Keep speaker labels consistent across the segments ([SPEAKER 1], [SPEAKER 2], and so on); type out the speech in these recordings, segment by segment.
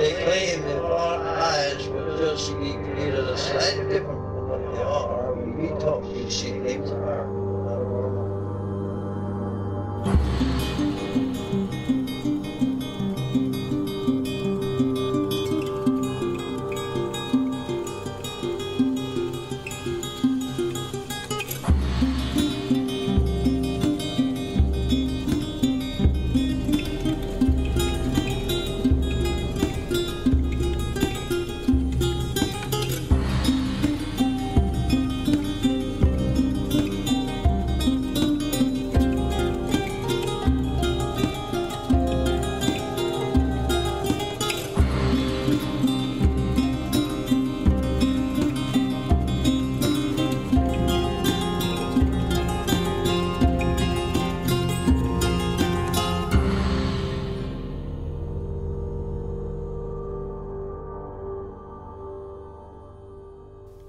[SPEAKER 1] They claim that our eyes were just either slightly different from what they are. We talk, we see things are not normal.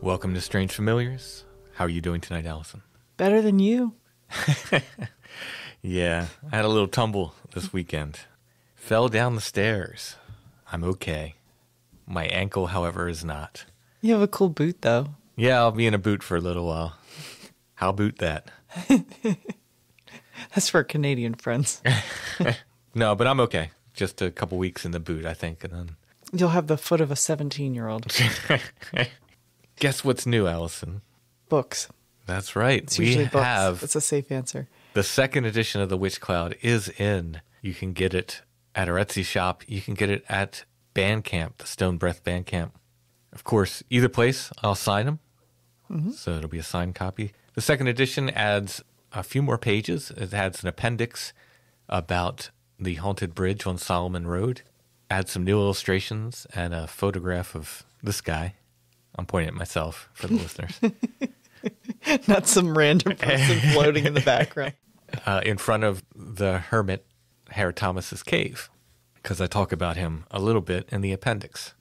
[SPEAKER 2] Welcome to Strange Familiars. How are you doing tonight, Allison?
[SPEAKER 3] Better than you.
[SPEAKER 2] Yeah, I had a little tumble this weekend. Fell down the stairs. I'm okay. My ankle, however, is not.
[SPEAKER 3] You have a cool boot, though.
[SPEAKER 2] Yeah, I'll be in a boot for a little while. How boot that?
[SPEAKER 3] That's for our Canadian friends.
[SPEAKER 2] No, but I'm okay. Just a couple weeks in the boot, I think, and then...
[SPEAKER 3] You'll have the foot of a 17-year-old.
[SPEAKER 2] Guess what's new, Allison?
[SPEAKER 3] Books.
[SPEAKER 2] That's right.
[SPEAKER 3] It's usually books.
[SPEAKER 2] Have
[SPEAKER 3] It's a safe answer.
[SPEAKER 2] the second edition of The Witch Cloud is in. You can get it at our Etsy shop. You can get it at Bandcamp, the Stone Breath Bandcamp. Of course, either place, I'll sign them. Mm-hmm. So it'll be a signed copy. The second edition adds a few more pages. It adds an appendix about the haunted bridge on Solomon Road. Adds some new illustrations and a photograph of this guy. I'm pointing at myself for the listeners.
[SPEAKER 3] Not some random person floating in the background.
[SPEAKER 2] In front of the hermit, Herr Thomas's cave, because I talk about him a little bit in the appendix.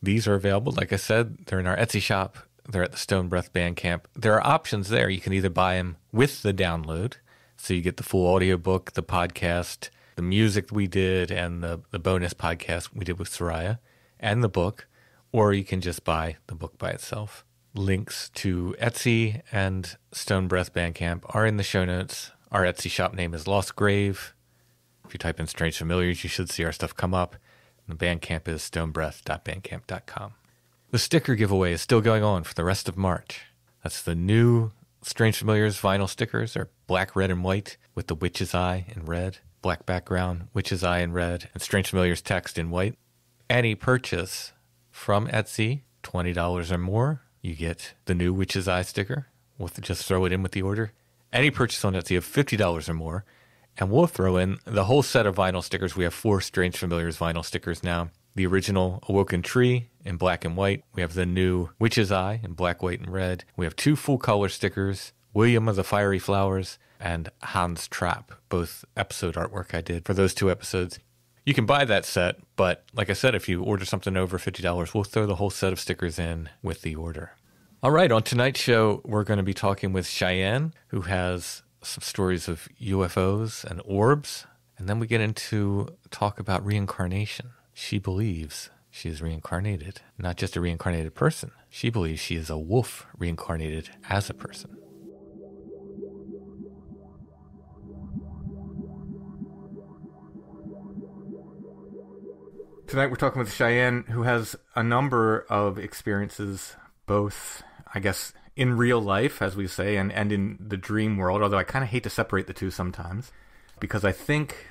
[SPEAKER 2] These are available. Like I said, they're in our Etsy shop. They're at the Stone Breath Bandcamp. There are options there. You can either buy them with the download, so you get the full audiobook, the podcast, the music we did, and the bonus podcast we did with Soraya, and the book, or you can just buy the book by itself. Links to Etsy and Stone Breath Bandcamp are in the show notes. Our Etsy shop name is Lost Grave. If you type in Strange Familiars, you should see our stuff come up. And the Bandcamp is stonebreath.bandcamp.com. The sticker giveaway is still going on for the rest of March. That's the new Strange Familiars vinyl stickers. They're black, red, and white with the witch's eye in red, black background, witch's eye in red, and Strange Familiars text in white. Any purchase from Etsy, $20 or more, you get the new witch's eye sticker. We'll just throw it in with the order. Any purchase on Etsy of $50 or more, and we'll throw in the whole set of vinyl stickers. We have 4 Strange Familiars vinyl stickers now. The original Awoken Tree in black and white. We have the new Witch's Eye in black, white, and red. We have 2 full-color stickers, William of the Fiery Flowers and Hans Trap, both episode artwork I did for those 2 episodes. You can buy that set, but like I said, if you order something over $50, we'll throw the whole set of stickers in with the order. All right, on tonight's show, we're going to be talking with Cheyenne, who has some stories of UFOs and orbs, and then we get into talk about reincarnation. She believes she is reincarnated, not just a reincarnated person. She believes she is a wolf reincarnated as a person. Tonight we're talking with Cheyenne, who has a number of experiences, both, I guess, in real life, as we say, and in the dream world, although I kind of hate to separate the two sometimes, because I think,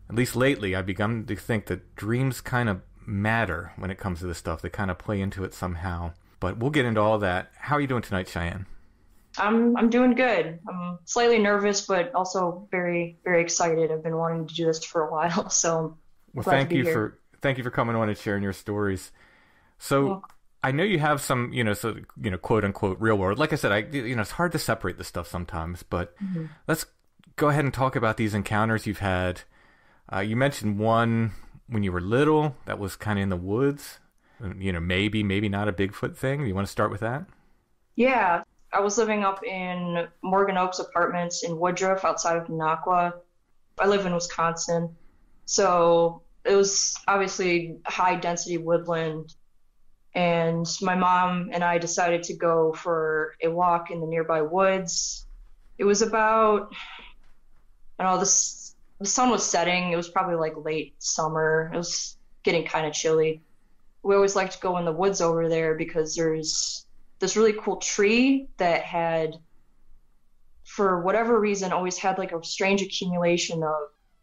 [SPEAKER 2] at least lately, I've begun to think that dreams kind of matter when it comes to this stuff. They kind of play into it somehow. But we'll get into all that. How are you doing tonight, Cheyenne?
[SPEAKER 4] I'm doing good. I'm slightly nervous, but also very, very excited. I've been wanting to do this for a while, so
[SPEAKER 2] well,
[SPEAKER 4] glad to be here.
[SPEAKER 2] Thank you for coming on and sharing your stories. So I know you have some, quote unquote real world. Like I said, it's hard to separate this stuff sometimes, but let's go ahead and talk about these encounters you've had. You mentioned one when you were little that was kind of in the woods. Maybe not a Bigfoot thing. You want to start with that?
[SPEAKER 4] Yeah. I was living up in Morgan Oaks Apartments in Woodruff outside of Minocqua. I live in Wisconsin. So it was obviously high density woodland. And my mom and I decided to go for a walk in the nearby woods. It was about, I don't know, the sun was setting. It was probably like late summer. It was getting kind of chilly. We always like to go in the woods over there because there's this really cool tree that had, for whatever reason, always had like a strange accumulation of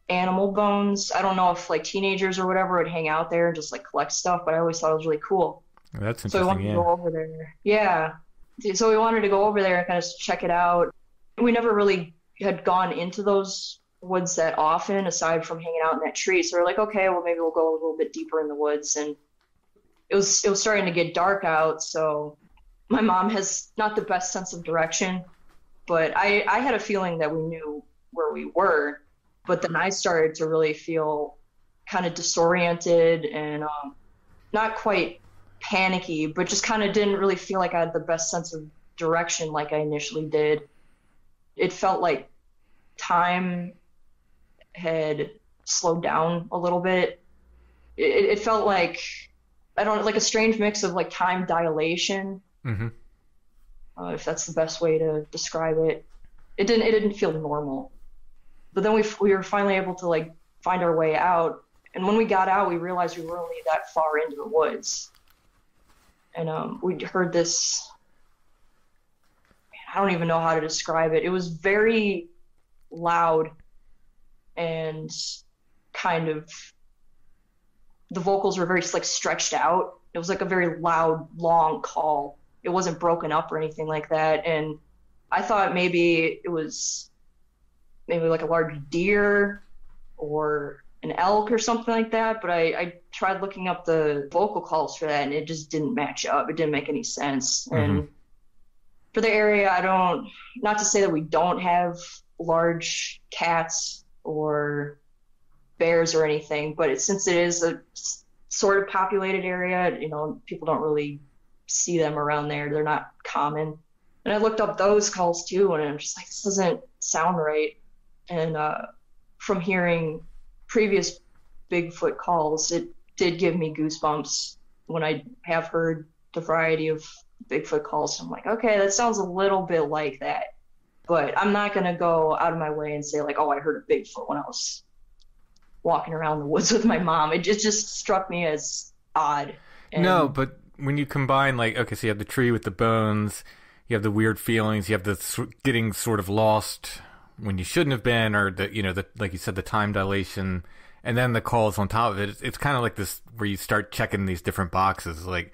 [SPEAKER 4] animal bones. I don't know if like teenagers or whatever would hang out there and just like collect stuff, but I always thought it was really cool.
[SPEAKER 2] That's interesting.
[SPEAKER 4] So we wanted to go over there. Yeah. So we wanted to go over there and kind of check it out. We never really had gone into those woods that often, aside from hanging out in that tree. So we're like, okay, well, maybe we'll go a little bit deeper in the woods. And it was starting to get dark out. So my mom has not the best sense of direction, but I had a feeling that we knew where we were. But then I started to really feel kind of disoriented and not quite panicky, but just kind of didn't really feel like I had the best sense of direction like I initially did. It felt like time had slowed down a little bit. It felt like, I don't know, like a strange mix of like time dilation, if that's the best way to describe it. It didn't feel normal. But then we were finally able to like find our way out, and when we got out, we realized we were only that far into the woods. And we heard this, I don't even know how to describe it. It was very loud and kind of, the vocals were very like stretched out. It was like a very loud, long call. It wasn't broken up or anything like that. And I thought maybe it was maybe like a large deer or an elk or something like that, but I tried looking up the vocal calls for that and it just didn't match up. It didn't make any sense. And for the area, not to say that we don't have large cats or bears or anything, but since it is a sort of populated area, people don't really see them around there. They're not common. And I looked up those calls too, and I'm just like, this doesn't sound right. And from hearing previous Bigfoot calls, it did give me goosebumps when I have heard the variety of Bigfoot calls. I'm like, okay, that sounds a little bit like that. But I'm not going to go out of my way and say like, oh, I heard a Bigfoot when I was walking around the woods with my mom. It just struck me as odd. And
[SPEAKER 2] no, but when you combine like, okay, so you have the tree with the bones, you have the weird feelings, you have the getting sort of lost when you shouldn't have been, or the like you said, the time dilation, and then the calls on top of it. It's kind of like this where you start checking these different boxes. Like,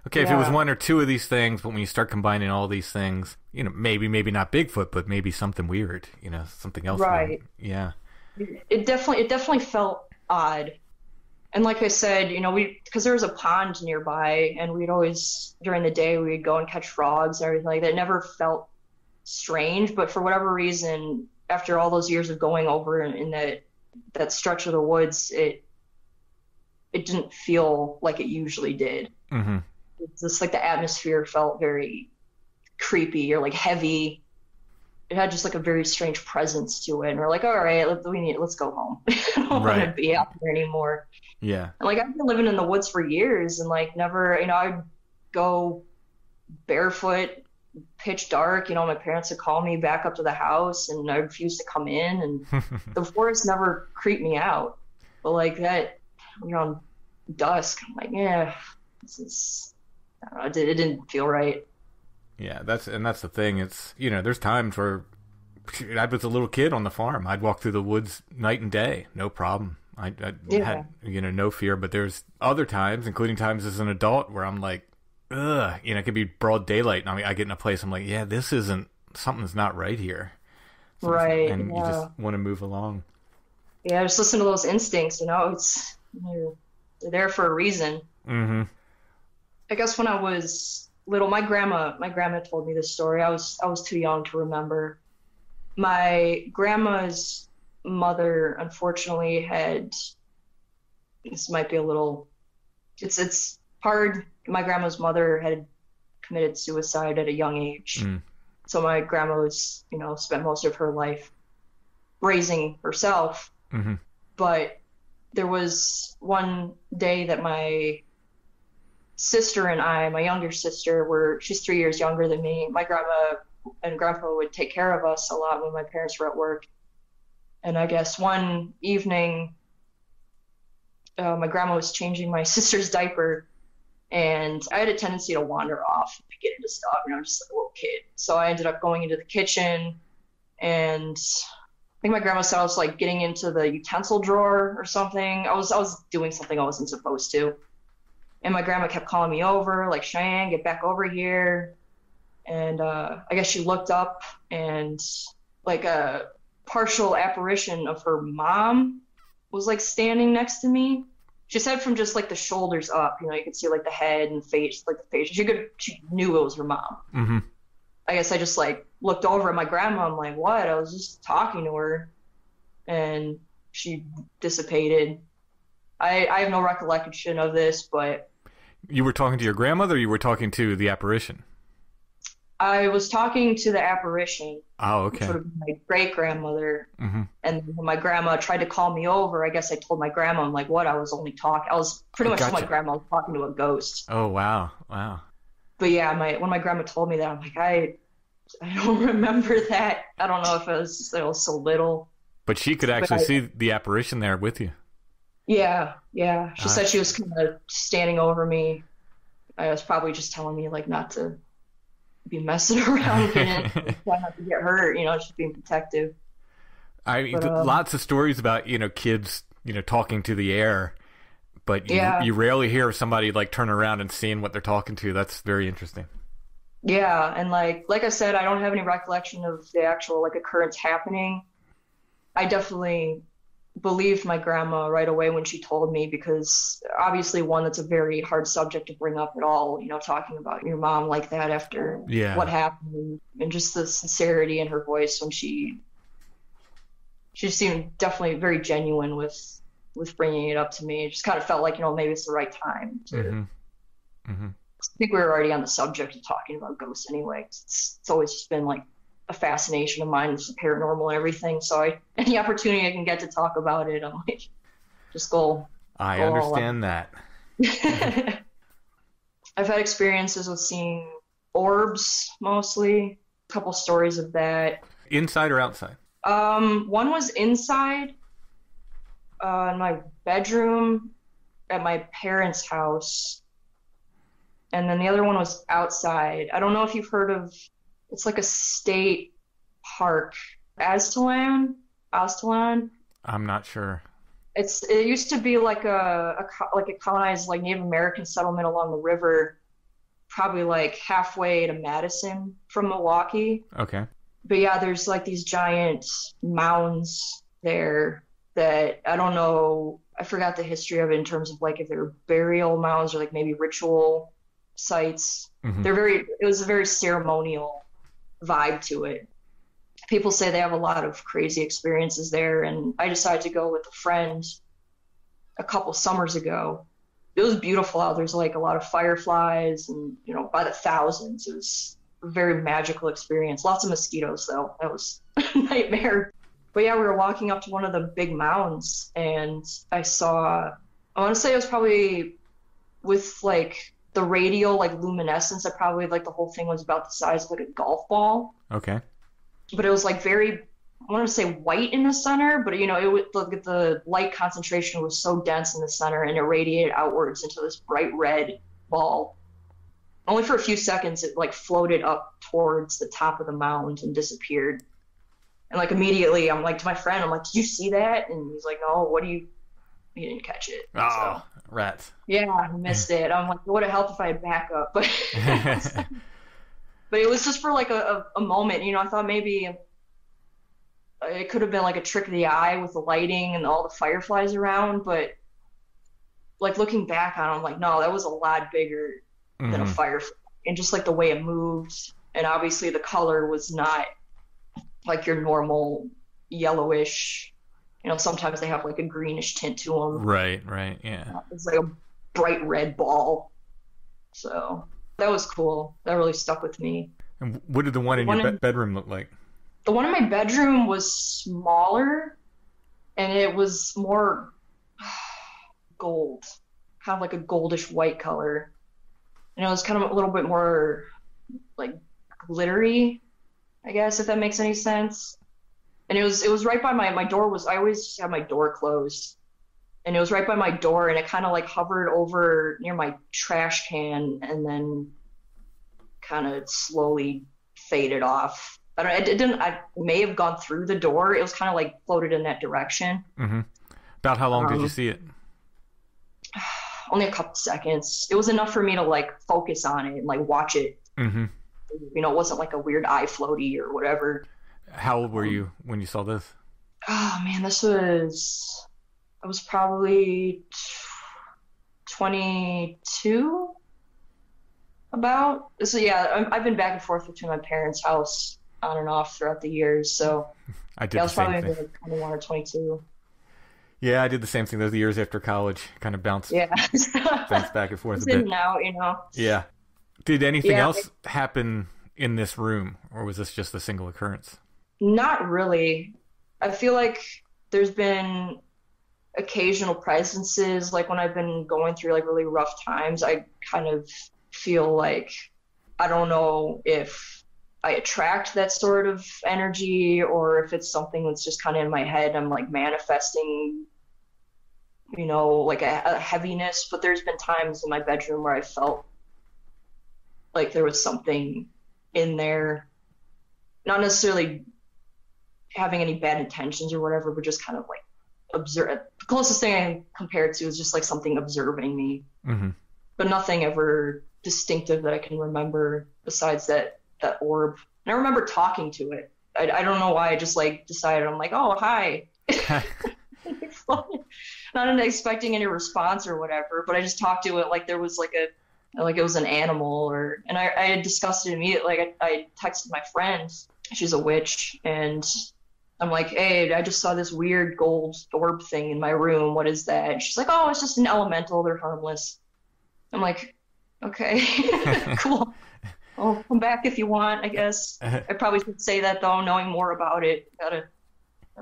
[SPEAKER 2] okay, if it was one or two of these things, but when you start combining all these things, maybe not Bigfoot, but maybe something weird, something else.
[SPEAKER 4] Right.
[SPEAKER 2] Yeah.
[SPEAKER 4] It definitely felt odd. And like I said, because there was a pond nearby, and we'd always, during the day, we'd go and catch frogs and everything like that. It never felt strange, but for whatever reason, after all those years of going over in that stretch of the woods, it didn't feel like it usually did. It's just like the atmosphere felt very creepy or like heavy. It had just like a very strange presence to it, and we're like, all right, let's go home. I don't want to be out there anymore.
[SPEAKER 2] Yeah.
[SPEAKER 4] And like, I've been living in the woods for years, and like never, I'd go barefoot, pitch dark, my parents would call me back up to the house and I refused to come in, and the forest never creeped me out. But like that, around dusk, I'm like, yeah, this is, I don't know, it didn't feel right.
[SPEAKER 2] Yeah, that's the thing. It's, there's times where I was a little kid on the farm. I'd walk through the woods night and day, no problem. I had, no fear. But there's other times, including times as an adult, where I'm like, ugh, it could be broad daylight, and I get in a place, I'm like, yeah, something's not right here.
[SPEAKER 4] Right.
[SPEAKER 2] And you just want to move along.
[SPEAKER 4] Yeah, just listen to those instincts, they're there for a reason. I guess when I was little, my grandma told me this story. I was too young to remember. My grandma's mother, unfortunately, this might be a little, it's hard. My grandma's mother had committed suicide at a young age. So my grandma was, spent most of her life raising herself. But there was one day that my sister and I, my younger sister, she's 3 years younger than me. My grandma and grandpa would take care of us a lot when my parents were at work. And I guess one evening, my grandma was changing my sister's diaper, and I had a tendency to wander off and get into stuff, and I'm just like a little kid. So I ended up going into the kitchen, and I think my grandma said I was like getting into the utensil drawer or something. I was doing something I wasn't supposed to. And my grandma kept calling me over, like, Cheyenne, get back over here. And I guess she looked up, and like a partial apparition of her mom was like standing next to me. She said from just like the shoulders up, you could see like the head and face, like the face. She knew it was her mom.
[SPEAKER 2] Mm-hmm.
[SPEAKER 4] I guess I just like looked over at my grandma. I'm like, what? I was just talking to her, and she dissipated. I have no recollection of this, but...
[SPEAKER 2] You were talking to your grandmother, or you were talking to the apparition?
[SPEAKER 4] I was talking to the apparition.
[SPEAKER 2] Oh, okay.
[SPEAKER 4] Which would have been my great-grandmother.
[SPEAKER 2] Mm-hmm.
[SPEAKER 4] And when my grandma tried to call me over, I guess I told my grandma, I'm like, what? I was pretty much told my grandma I was talking to a ghost.
[SPEAKER 2] Oh, wow. Wow.
[SPEAKER 4] But yeah, when my grandma told me that, I'm like, I don't remember that. I don't know if I was so little.
[SPEAKER 2] But she could actually see the apparition there with you.
[SPEAKER 4] Yeah. She said she was kind of standing over me. I was probably just telling me like not to be messing around and try not to get hurt. Just being protective.
[SPEAKER 2] Lots of stories about kids talking to the air, but you rarely hear somebody like turn around and seeing what they're talking to. That's very interesting.
[SPEAKER 4] Yeah, and like I said, I don't have any recollection of the actual like occurrence happening. I definitely believed my grandma right away when she told me, because obviously that's a very hard subject to bring up at all, talking about your mom like that after what happened, and just the sincerity in her voice when she seemed definitely very genuine with bringing it up to me. It just kind of felt like, maybe it's the right time to...
[SPEAKER 2] Mm-hmm. Mm-hmm.
[SPEAKER 4] I think we were already on the subject of talking about ghosts anyway. It's always just been like a fascination of mine, it's paranormal and everything. So any opportunity I can get to talk about it, I'm like, just go.
[SPEAKER 2] I understand that.
[SPEAKER 4] I've had experiences with seeing orbs mostly. A couple stories of that.
[SPEAKER 2] Inside or outside?
[SPEAKER 4] One was inside, in my bedroom at my parents' house. And then the other one was outside. I don't know if you've heard of, it's like a state park, Aztalan.
[SPEAKER 2] I'm not sure.
[SPEAKER 4] It used to be like a colonized like Native American settlement along the river, probably like halfway to Madison from Milwaukee.
[SPEAKER 2] Okay.
[SPEAKER 4] But yeah, there's like these giant mounds there that I don't know. I forgot the history of it in terms of like if they're burial mounds or like maybe ritual sites.
[SPEAKER 2] Mm-hmm.
[SPEAKER 4] It was a very ceremonial vibe to it. People say they have a lot of crazy experiences there, and I decided to go with a friend a couple summers ago. It was beautiful out. There's like a lot of fireflies and, by the thousands. It was a very magical experience. Lots of mosquitoes though. That was a nightmare. But yeah, we were walking up to one of the big mounds, and I want to say it was probably with like the radial like luminescence, that probably like the whole thing was about the size of like a golf ball.
[SPEAKER 2] Okay.
[SPEAKER 4] But it was like very, I want to say white in the center, but it would look at the light concentration was so dense in the center, and it radiated outwards into this bright red ball. Only for a few seconds, it like floated up towards the top of the mound and disappeared. And like immediately, I'm like to my friend, I'm like, "Did you see that?" And he's like, "No, he didn't catch it."
[SPEAKER 2] Oh, rats.
[SPEAKER 4] Yeah, I missed it. I'm like, it would have helped if I had backup, but but it was just for like a moment, I thought maybe it could have been like a trick of the eye with the lighting and all the fireflies around, but like looking back on it, I'm like, no, that was a lot bigger than a firefly, and just like the way it moved, and obviously the color was not like your normal yellowish. Sometimes they have like a greenish tint to them.
[SPEAKER 2] Right, yeah.
[SPEAKER 4] It's like a bright red ball. So that was cool. That really stuck with me.
[SPEAKER 2] And what did the one in your bedroom look like?
[SPEAKER 4] The one in my bedroom was smaller, and it was more, gold, kind of like a goldish white color. And it was kind of a little bit more like glittery, I guess, if that makes any sense. And it was right by my door I always have my door closed. And it was right by my door, and it kind of like hovered over near my trash can and then kind of slowly faded off. I may have gone through the door. It was kind of like floated in that direction.
[SPEAKER 2] Mm-hmm. About how long did you see it?
[SPEAKER 4] Only a couple seconds. It was enough for me to like focus on it and like watch it.
[SPEAKER 2] Mm-hmm.
[SPEAKER 4] You know, it wasn't like a weird eye floaty or whatever.
[SPEAKER 2] How old were you when you saw this?
[SPEAKER 4] Oh man, I was probably 22 about. So yeah, I've been back and forth between my parents' house on and off throughout the years. So
[SPEAKER 2] I did
[SPEAKER 4] yeah, I
[SPEAKER 2] the
[SPEAKER 4] was
[SPEAKER 2] same
[SPEAKER 4] probably
[SPEAKER 2] thing.
[SPEAKER 4] like 21 or 22.
[SPEAKER 2] Yeah, I did the same thing. Those years after college, kind of bounced
[SPEAKER 4] Yeah.
[SPEAKER 2] bounced back and forth a
[SPEAKER 4] It's
[SPEAKER 2] bit.
[SPEAKER 4] in and out, you know.
[SPEAKER 2] Yeah. Did anything
[SPEAKER 4] Yeah,
[SPEAKER 2] else happen in this room, or was this just a single occurrence?
[SPEAKER 4] Not really. I feel like there's been occasional presences, like when I've been going through like really rough times, I kind of feel like I don't know if I attract that sort of energy or if it's something that's just kind of in my head. I'm like manifesting, you know, like a heaviness. But there's been times in my bedroom where I felt like there was something in there, not necessarily having any bad intentions or whatever, but just kind of like observe. The closest thing I can compare it to is just like something observing me,
[SPEAKER 2] Mm-hmm.
[SPEAKER 4] but nothing ever distinctive that I can remember besides that orb. And I remember talking to it. I don't know why. I just like decided, I'm like, oh, hi. Not expecting any response or whatever, but I just talked to it like there was like it was an animal, and I had discussed it immediately. Like I texted my friend, she's a witch, and I'm like, hey, I just saw this weird gold orb thing in my room. What is that? And she's like, oh, it's just an elemental. They're harmless. I'm like, okay, cool. I'll come back if you want, I guess. I probably should say that though, knowing more about it. Gotta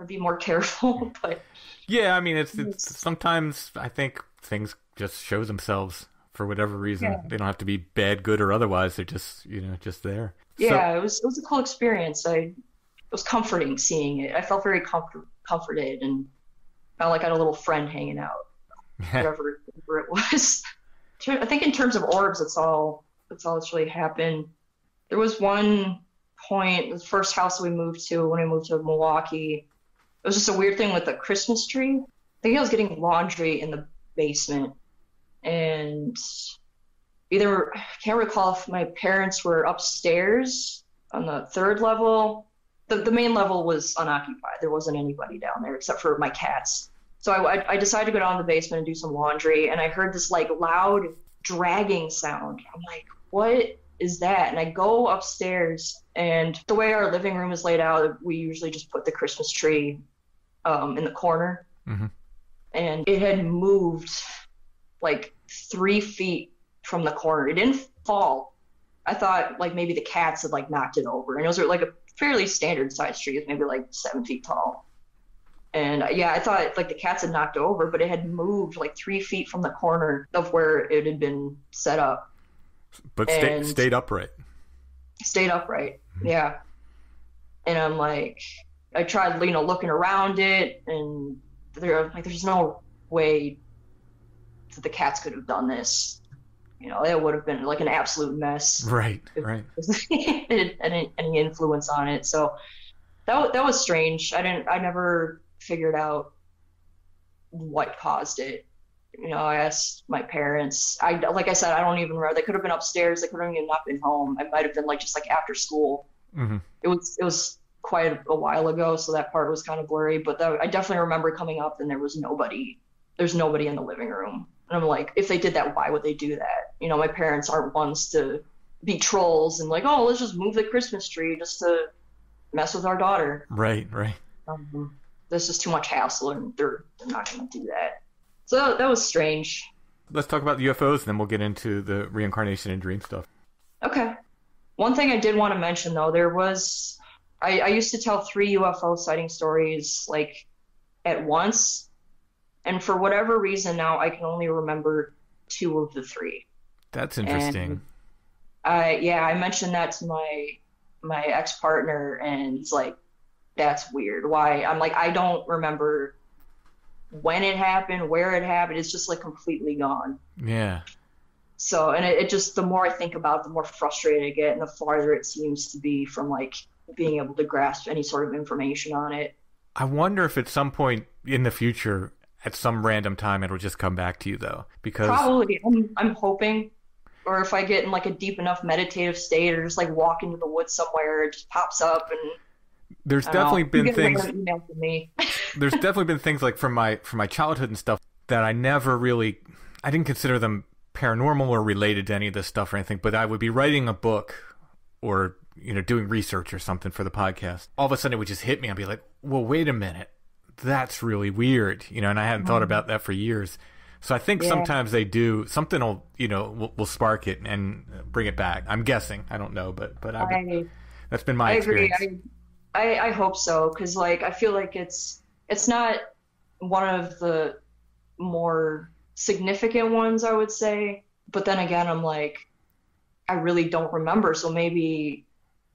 [SPEAKER 4] be more careful. But
[SPEAKER 2] Yeah, I mean, it's sometimes I think things just show themselves for whatever reason.
[SPEAKER 4] Yeah.
[SPEAKER 2] They don't have to be bad, good, or otherwise. They're just, just there.
[SPEAKER 4] yeah, it was a cool experience. It was comforting seeing it. I felt very comforted and felt like I had a little friend hanging out, whatever it was. I think in terms of orbs, that's all that's really happened. There was one point, the first house we moved to when we moved to Milwaukee, it was just a weird thing with the Christmas tree. I think I was getting laundry in the basement, and I can't recall if my parents were upstairs on the third level. The main level was unoccupied. There wasn't anybody down there except for my cats. So I decided to go down to the basement and do some laundry, and I heard this like loud dragging sound. I'm like, what is that? And I go upstairs, and the way our living room is laid out, we usually just put the Christmas tree in the corner.
[SPEAKER 2] Mm-hmm.
[SPEAKER 4] And it had moved like 3 feet from the corner. It didn't fall. I thought like maybe the cats had like knocked it over, and it was like a fairly standard sized tree, maybe like 7 feet tall. And yeah, I thought like the cats had knocked over, but it had moved like 3 feet from the corner of where it had been set up.
[SPEAKER 2] But stayed upright.
[SPEAKER 4] Stayed upright,
[SPEAKER 2] Mm-hmm.
[SPEAKER 4] yeah. And I'm like, I tried, looking around it, and there's no way that the cats could have done this. It would have been like an absolute mess.
[SPEAKER 2] Right,
[SPEAKER 4] if
[SPEAKER 2] right.
[SPEAKER 4] it had any influence on it. So that was strange. I never figured out what caused it. I asked my parents. Like I said, I don't even remember. They could have been upstairs. They could have even not been home. It might have been just after school.
[SPEAKER 2] Mm-hmm.
[SPEAKER 4] It was quite a while ago, so that part was kind of blurry. But I definitely remember coming up, and there was nobody. There's nobody in the living room. And I'm like, if they did that, why would they do that? My parents aren't ones to be trolls and like, oh, let's just move the Christmas tree just to mess with our daughter.
[SPEAKER 2] Right.
[SPEAKER 4] There's just too much hassle, and they're not going to do that. So that was strange.
[SPEAKER 2] Let's talk about the UFOs, and then we'll get into the reincarnation and dream stuff.
[SPEAKER 4] Okay. One thing I did want to mention, though, I used to tell 3 UFO sighting stories, at once. And for whatever reason now, I can only remember 2 of the 3.
[SPEAKER 2] That's interesting.
[SPEAKER 4] And I mentioned that to my ex-partner, and he's like, that's weird. Why? I'm like, I don't remember when it happened, where it happened. It's just like completely gone.
[SPEAKER 2] Yeah.
[SPEAKER 4] So, and it just, the more I think about it, the more frustrated I get, and the farther it seems to be from like being able to grasp any sort of information on it.
[SPEAKER 2] I wonder if at some point in the future, at some random time, it'll just come back to you though, because
[SPEAKER 4] probably I'm hoping, or if I get in like a deep enough meditative state, or just like walk into the woods somewhere, it just pops up. And
[SPEAKER 2] there's definitely been things.
[SPEAKER 4] Email from me.
[SPEAKER 2] There's definitely been things like from my childhood and stuff that I didn't consider them paranormal or related to any of this stuff or anything. But I would be writing a book or doing research or something for the podcast. All of a sudden, it would just hit me. I'd be like, "Well, wait a minute, that's really weird," and I hadn't thought about that for years. So I think sometimes they do something will spark it and bring it back. I'm guessing. I don't know, but that's been my experience.
[SPEAKER 4] Agree. I hope so, because like I feel like it's not one of the more significant ones, I would say. But then again, I'm like, I really don't remember, so maybe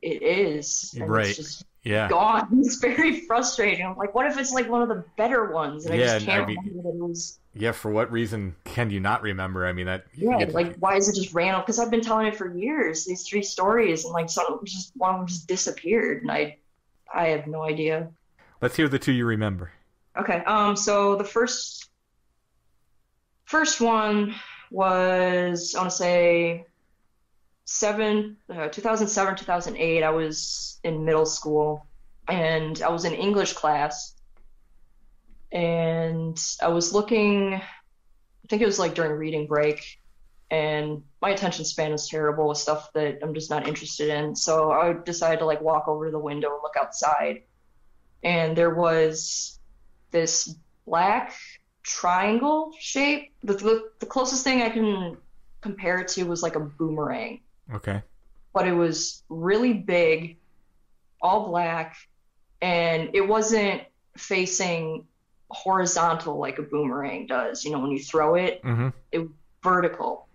[SPEAKER 4] it is. And
[SPEAKER 2] right.
[SPEAKER 4] It's just
[SPEAKER 2] gone.
[SPEAKER 4] It's very frustrating. I'm like, what if it's like one of the better ones? And I just can't remember that it was.
[SPEAKER 2] Yeah, for what reason can you not remember? I mean, that.
[SPEAKER 4] Like, why is it just random? Because I've been telling it for years, these 3 stories, and like one of them just disappeared, and I have no idea.
[SPEAKER 2] Let's hear the 2 you remember.
[SPEAKER 4] Okay. So the first one was, I want to say 2007, 2008. I was in middle school, and I was in English class, and I was looking, I think it was like during reading break, and my attention span is terrible with stuff that I'm just not interested in. So I decided to like walk over to the window and look outside. And there was this black triangle shape. The closest thing I can compare it to was like a boomerang.
[SPEAKER 2] Okay.
[SPEAKER 4] But it was really big, all black, and it wasn't facing horizontal like a boomerang does. When you throw it, it was vertical.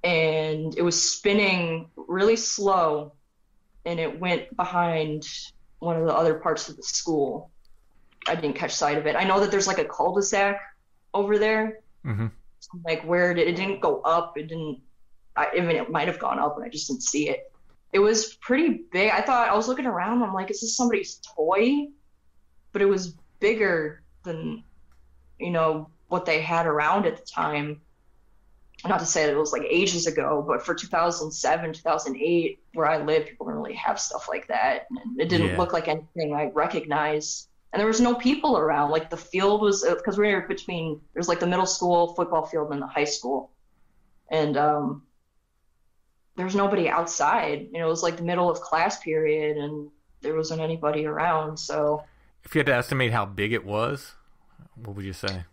[SPEAKER 4] And it was spinning really slow, and it went behind one of the other parts of the school. I didn't catch sight of it. I know that there's like a cul-de-sac over there.
[SPEAKER 2] Mm-hmm.
[SPEAKER 4] So like, where it didn't go up. It might have gone up, and I just didn't see it. It was pretty big. I was looking around, I'm like, is this somebody's toy? But it was bigger than, what they had around at the time. Not to say that it was like ages ago, but for 2007, 2008, where I lived, people didn't really have stuff like that. And it didn't look like anything I recognized. And there was no people around. Like the field was, because we were between, there's like the middle school football field and the high school. And there was nobody outside. It was like the middle of class period, and there wasn't anybody around. So
[SPEAKER 2] if you had to estimate how big it was, what would you say?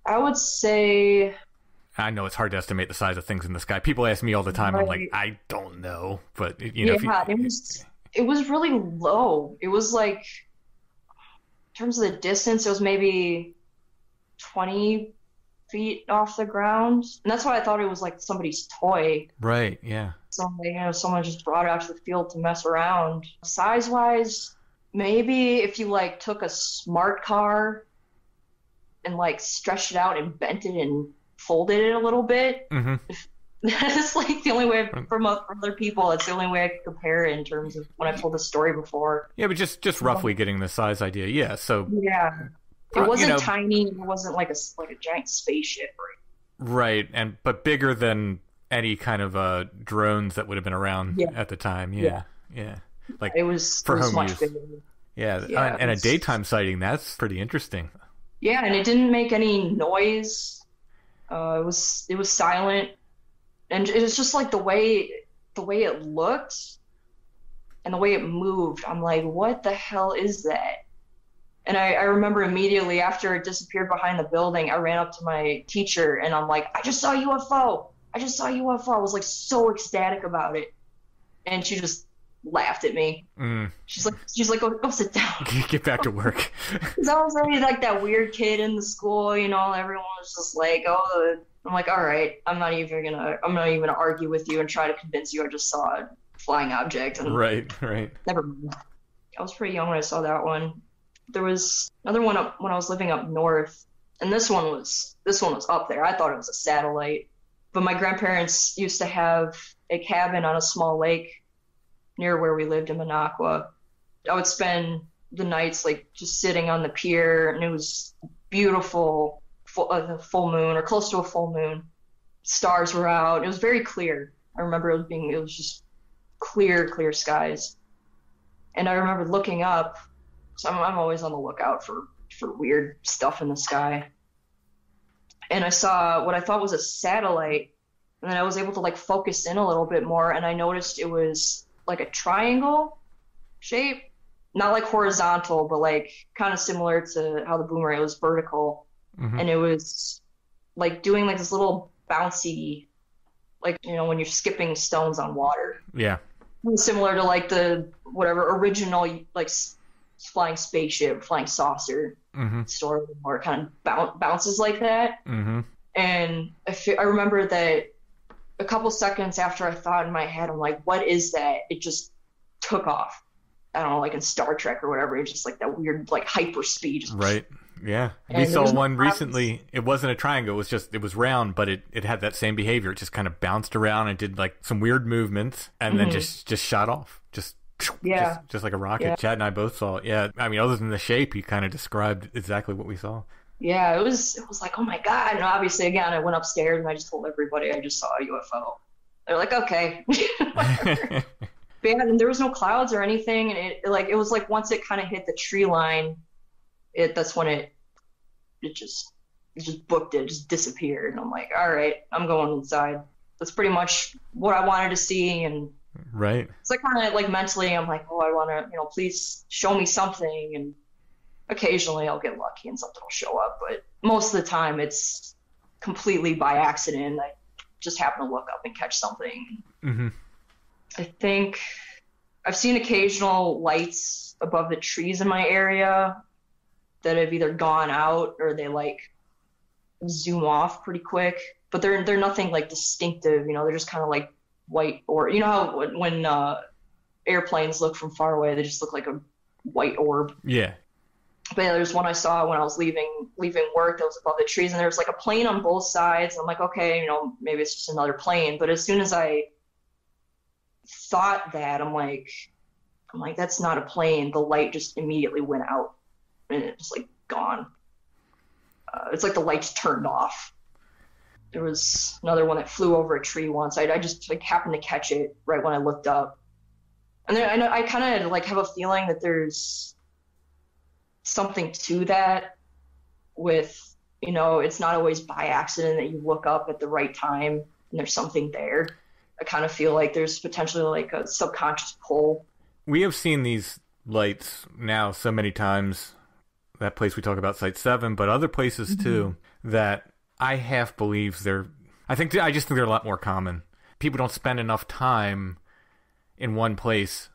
[SPEAKER 4] I would say,
[SPEAKER 2] I know it's hard to estimate the size of things in the sky. People ask me all the time. Right. I'm like, I don't know, but
[SPEAKER 4] it was really low. It was like, in terms of the distance, it was maybe 20 feet off the ground, and that's why I thought it was like somebody's toy.
[SPEAKER 2] Right. Yeah.
[SPEAKER 4] So someone just brought it out to the field to mess around. Size wise, maybe if you like took a smart car and like stretched it out and bent it and folded it a little bit. Mm-hmm. That's like the only way from other people. It's the only way I could compare it in terms of when I've told the story before.
[SPEAKER 2] Yeah, but just roughly getting the size idea. Yeah. So
[SPEAKER 4] yeah, it wasn't tiny. It wasn't like a giant spaceship.
[SPEAKER 2] Right, but bigger than any kind of drones that would have been around at the time. Yeah. Like
[SPEAKER 4] it was
[SPEAKER 2] home
[SPEAKER 4] much
[SPEAKER 2] use.
[SPEAKER 4] Bigger.
[SPEAKER 2] Yeah, and a daytime sighting. That's pretty interesting.
[SPEAKER 4] Yeah, and it didn't make any noise. It was silent, and it was just like the way it looked and the way it moved. I'm like, what the hell is that? And I remember immediately after it disappeared behind the building, I ran up to my teacher and I'm like, I just saw a UFO. I was like so ecstatic about it, and she just laughed at me. She's like, go sit down.
[SPEAKER 2] Get back to work.
[SPEAKER 4] Because I was already like that weird kid in the school, you know. Everyone was just like, oh, I'm like, all right, I'm not even gonna argue with you and try to convince you I just saw a flying object. And
[SPEAKER 2] Right.
[SPEAKER 4] never mind. I was pretty young when I saw that one. There was another one up when I was living up north, and this one was up there. I thought it was a satellite, but my grandparents used to have a cabin on a small lake near where we lived in Minocqua. I would spend the nights like just sitting on the pier, and it was beautiful, full moon or close to a full moon. Stars were out. It was very clear. I remember it was just clear skies. And I remember looking up. So I'm always on the lookout for weird stuff in the sky. And I saw what I thought was a satellite, and then I was able to like focus in a little bit more, and I noticed it was like a triangle shape, not like horizontal, but like kind of similar to how the boomerang was vertical. And it was like doing like this little bouncy, like, you know, when you're skipping stones on water.
[SPEAKER 2] Yeah.
[SPEAKER 4] Similar to like the whatever original like flying spaceship, flying saucer story, where it kind of bounces like that. And I remember that a couple seconds after I thought in my head, I'm like, what is that? It just took off. I don't know, like in Star Trek or whatever. It's just like that weird like hyper speed.
[SPEAKER 2] Right. Yeah. We saw one recently. It wasn't a triangle. It was round, but it had that same behavior. It just kind of bounced around and did like some weird movements and then just shot off. Just like a rocket. Yeah. Chad and I both saw it. Yeah. I mean, other than the shape, you kind of described exactly what we saw.
[SPEAKER 4] Yeah. It was like, oh my God. And obviously, again, I went upstairs and I just told everybody I just saw a UFO. They're like, okay. But yeah, and there was no clouds or anything. And it was like once it kind of hit the tree line, that's when it just booked it, just disappeared. And I'm like, all right, I'm going inside. That's pretty much what I wanted to see. And
[SPEAKER 2] right.
[SPEAKER 4] It's like kind of like mentally, I'm like, oh, I want to, please show me something. And occasionally I'll get lucky and something will show up. But most of the time it's completely by accident. I just happen to look up and catch something. I think I've seen occasional lights above the trees in my area that have either gone out or they like zoom off pretty quick, but they're nothing like distinctive, they're just kind of like white, or you know how when airplanes look from far away, they just look like a white orb.
[SPEAKER 2] Yeah.
[SPEAKER 4] But yeah, there's one I saw when I was leaving work that was above the trees, and there was like a plane on both sides. I'm like, okay, maybe it's just another plane. But as soon as I thought that, I'm like, that's not a plane. The light just immediately went out. And it was like gone. It's like the lights turned off. There was another one that flew over a tree once. I just like happened to catch it right when I looked up. And then I kind of like have a feeling that there's something to that with, it's not always by accident that you look up at the right time and there's something there. I kind of feel like there's potentially like a subconscious pull. We
[SPEAKER 2] have seen these lights now so many times. That place we talk about, Site 7, but other places too, that I half believe I just think they're a lot more common. People don't spend enough time in one place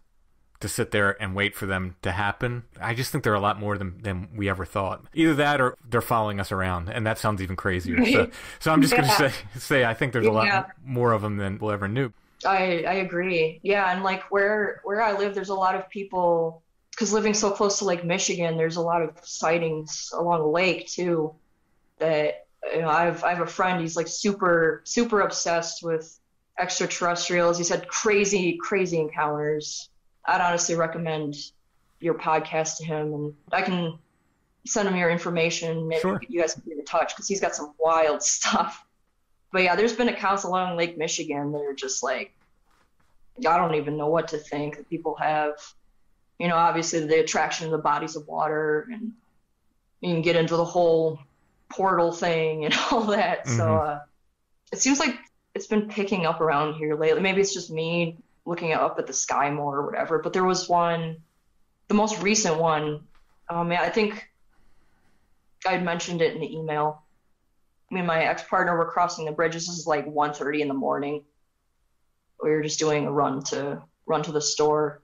[SPEAKER 2] to sit there and wait for them to happen. I just think they're a lot more than we ever thought. Either that or they're following us around, and that sounds even crazier. So I'm just going to say I think there's a lot more of them than we'll ever knew.
[SPEAKER 4] I agree. Yeah, and like where I live, there's a lot of people, because living so close to Lake Michigan, there's a lot of sightings along the lake too. That I have a friend. He's like super obsessed with extraterrestrials. He's had crazy encounters. I'd honestly recommend your podcast to him, and I can send him your information. Maybe you guys can get in touch because he's got some wild stuff. But yeah, there's been accounts along Lake Michigan that are just like, I don't even know what to think that people have. Obviously the attraction of the bodies of water, and you can get into the whole portal thing and all that. So it seems like it's been picking up around here lately. Maybe it's just me looking up at the sky more or whatever. But there was one, the most recent one. I think I had mentioned it in the email. Me and my ex-partner were crossing the bridge. This is like 1:30 in the morning. We were just doing a run to run to the store.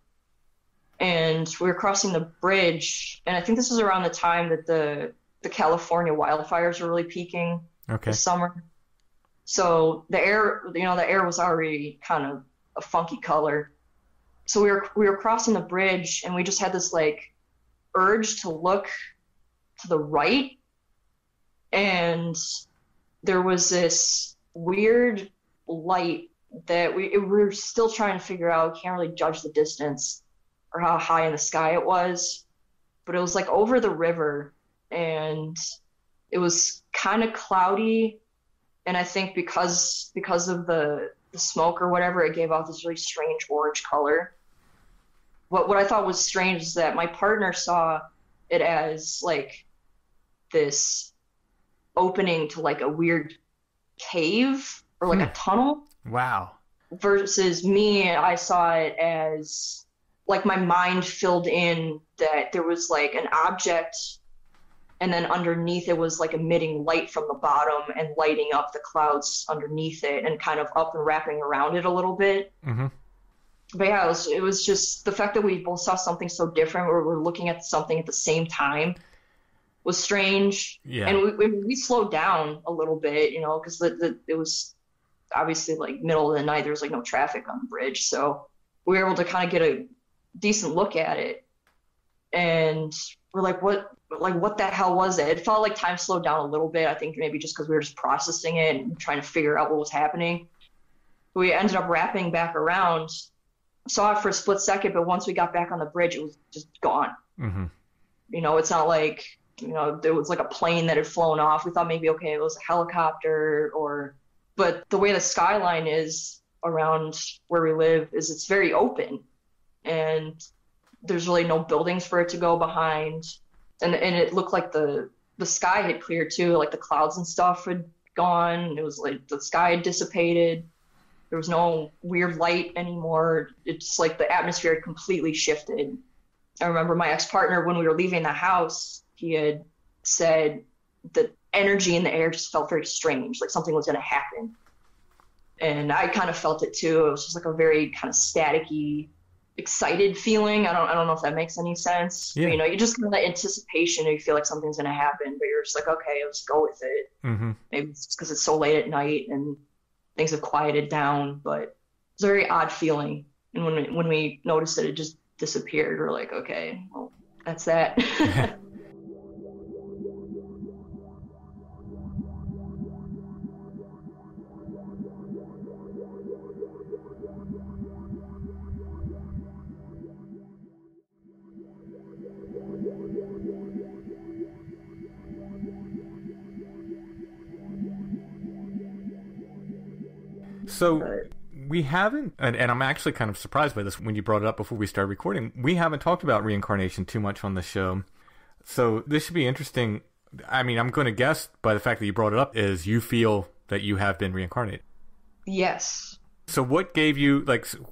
[SPEAKER 4] And we were crossing the bridge, and I think this was around the time that the California wildfires were really peaking this summer. So the air, the air was already kind of a funky color. So we were crossing the bridge, and we just had this like urge to look to the right, and there was this weird light that we were still trying to figure out. We can't really judge the distance or how high in the sky it was, but it was like over the river, and it was kind of cloudy, and I think because of the smoke or whatever, it gave off this really strange orange color. What I thought was strange is that my partner saw it as like this opening to like a weird cave or like a tunnel.
[SPEAKER 2] Wow.
[SPEAKER 4] Versus me, I saw it as like my mind filled in that there was like an object, and then underneath it was like emitting light from the bottom and lighting up the clouds underneath it and kind of up and wrapping around it a little bit. Mm-hmm. But yeah, it was just the fact that we both saw something so different, where we're looking at something at the same time, was strange. Yeah. And we slowed down a little bit, because it was obviously like middle of the night. There was like no traffic on the bridge, so we were able to kind of get a decent look at it, and we're like, what the hell was it? It felt like time slowed down a little bit. I think maybe just because we were just processing it and trying to figure out what was happening. We ended up wrapping back around, saw it for a split second, but once we got back on the bridge, it was just gone. Mm-hmm. It's not like there was like a plane that had flown off. We thought maybe, okay, it was a helicopter, but the way the skyline is around where we live is it's very open, and there's really no buildings for it to go behind. And it looked like the sky had cleared too, like the clouds and stuff had gone. It was like the sky had dissipated. There was no weird light anymore. It's like the atmosphere had completely shifted. I remember my ex-partner, when we were leaving the house, he had said the energy in the air just felt very strange, like something was going to happen. And I kind of felt it too. It was just like a very kind of staticky, excited feeling. I don't know if that makes any sense. Yeah. But, you just kind of that anticipation, and you feel like something's going to happen, but you're just like, okay, let's go with it. Mm-hmm. Maybe it's just because it's so late at night and things have quieted down, but it's a very odd feeling. And when we noticed that it just disappeared, we're like, okay, well, that's that.
[SPEAKER 2] So we haven't, and I'm actually kind of surprised by this when you brought it up before we started recording, we haven't talked about reincarnation too much on the show. So this should be interesting. I mean, I'm going to guess by the fact that you brought it up is you feel that you have been reincarnated.
[SPEAKER 4] Yes.
[SPEAKER 2] So what gave you,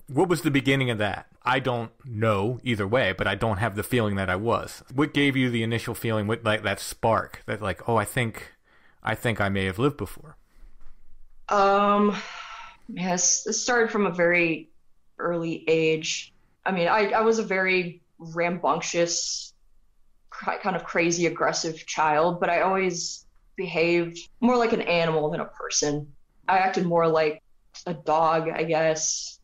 [SPEAKER 2] what was the beginning of that? I don't know either way, but I don't have the feeling that I was. What gave you the initial feeling, like that spark, that like, oh, I think I may have lived before?
[SPEAKER 4] Yes, it started from a very early age. I mean, I was a very rambunctious, kind of crazy, aggressive child, but I always behaved more like an animal than a person. I acted more like a dog, I guess.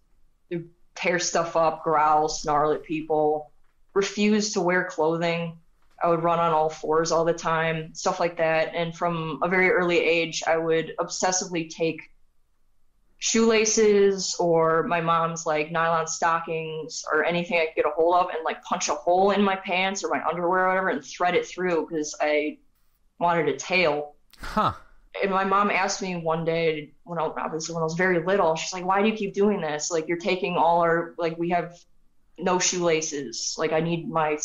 [SPEAKER 4] I'd tear stuff up, growl, snarl at people, refuse to wear clothing. I would run on all fours all the time, stuff like that. And from a very early age, I would obsessively take shoelaces or my mom's like nylon stockings or anything I could get a hold of and like punch a hole in my pants or my underwear or whatever and thread it through because I wanted a tail. Huh. And my mom asked me one day when I was very little, she's like, why do you keep doing this? Like, you're taking all our, like, we have no shoelaces. Like, I need my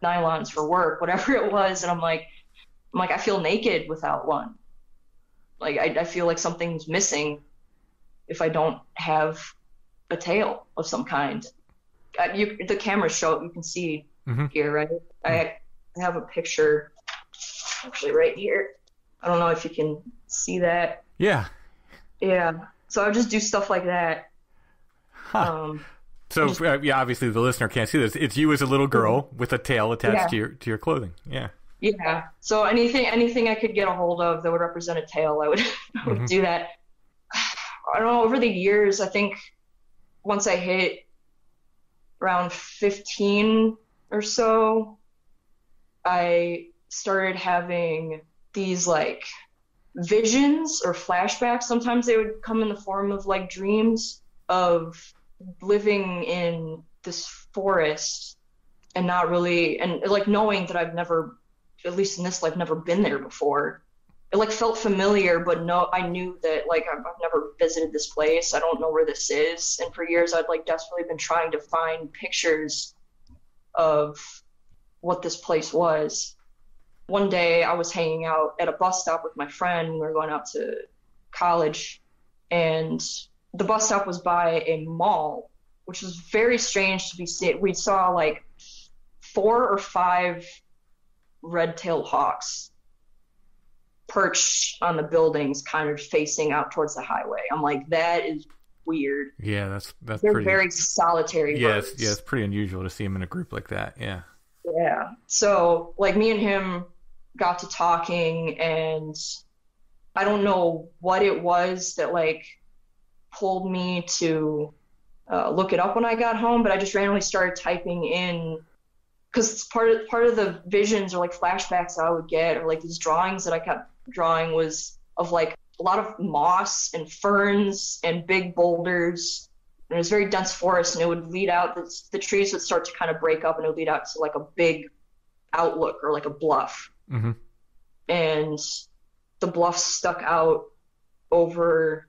[SPEAKER 4] nylons for work, whatever it was. And I'm like, I feel naked without one. Like, I feel like something's missing if I don't have a tail of some kind. The camera show, you can see here, right? I have a picture actually right here. I don't know if you can see that. Yeah. Yeah. So I would just do stuff like that.
[SPEAKER 2] Huh. So yeah, obviously the listener can't see this. It's you as a little girl with a tail attached to your clothing. Yeah.
[SPEAKER 4] Yeah. So anything I could get a hold of that would represent a tail, I would I would do that. I don't know, over the years, I think once I hit around 15 or so, I started having these like visions or flashbacks. Sometimes they would come in the form of like dreams of living in this forest and not really, and like knowing that I've never, at least in this life, never been there before. It like felt familiar, but no, I knew that like I've never visited this place. I don't know where this is. And for years I'd like desperately been trying to find pictures of what this place was. One day I was hanging out at a bus stop with my friend. We were going out to college, and the bus stop was by a mall, which was very strange to be seen. We saw like 4 or 5 red-tailed hawks perched on the buildings, kind of facing out towards the highway. I'm like, that is weird.
[SPEAKER 2] Yeah, that's
[SPEAKER 4] They're
[SPEAKER 2] pretty,
[SPEAKER 4] very solitary birds.
[SPEAKER 2] Yeah, it's pretty unusual to see them in a group like that. Yeah.
[SPEAKER 4] Yeah. So like me and him got to talking, and I don't know what it was that like pulled me to look it up when I got home, but I just randomly started typing in, because part of the visions or like flashbacks I would get, or like these drawings that I kept drawing, was of like a lot of moss and ferns and big boulders. And it was very dense forest, and it would lead out, the trees would start to kind of break up, and it would lead out to like a big outlook or like a bluff.
[SPEAKER 2] Mm-hmm.
[SPEAKER 4] And the bluff stuck out over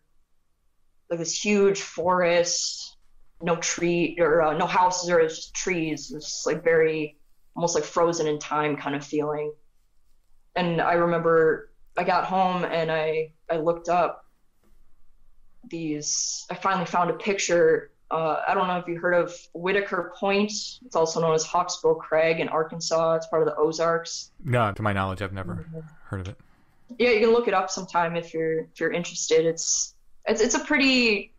[SPEAKER 4] like this huge forest, no tree or no houses, or it was just trees. It was just like very, almost like frozen in time kind of feeling. And I remember I got home and I looked up I finally found a picture. I don't know if you heard of Whitaker Point. It's also known as Hawksbill Crag in Arkansas. It's part of the Ozarks.
[SPEAKER 2] No, to my knowledge, I've never heard of it.
[SPEAKER 4] Yeah, you can look it up sometime if you're interested. It's a pretty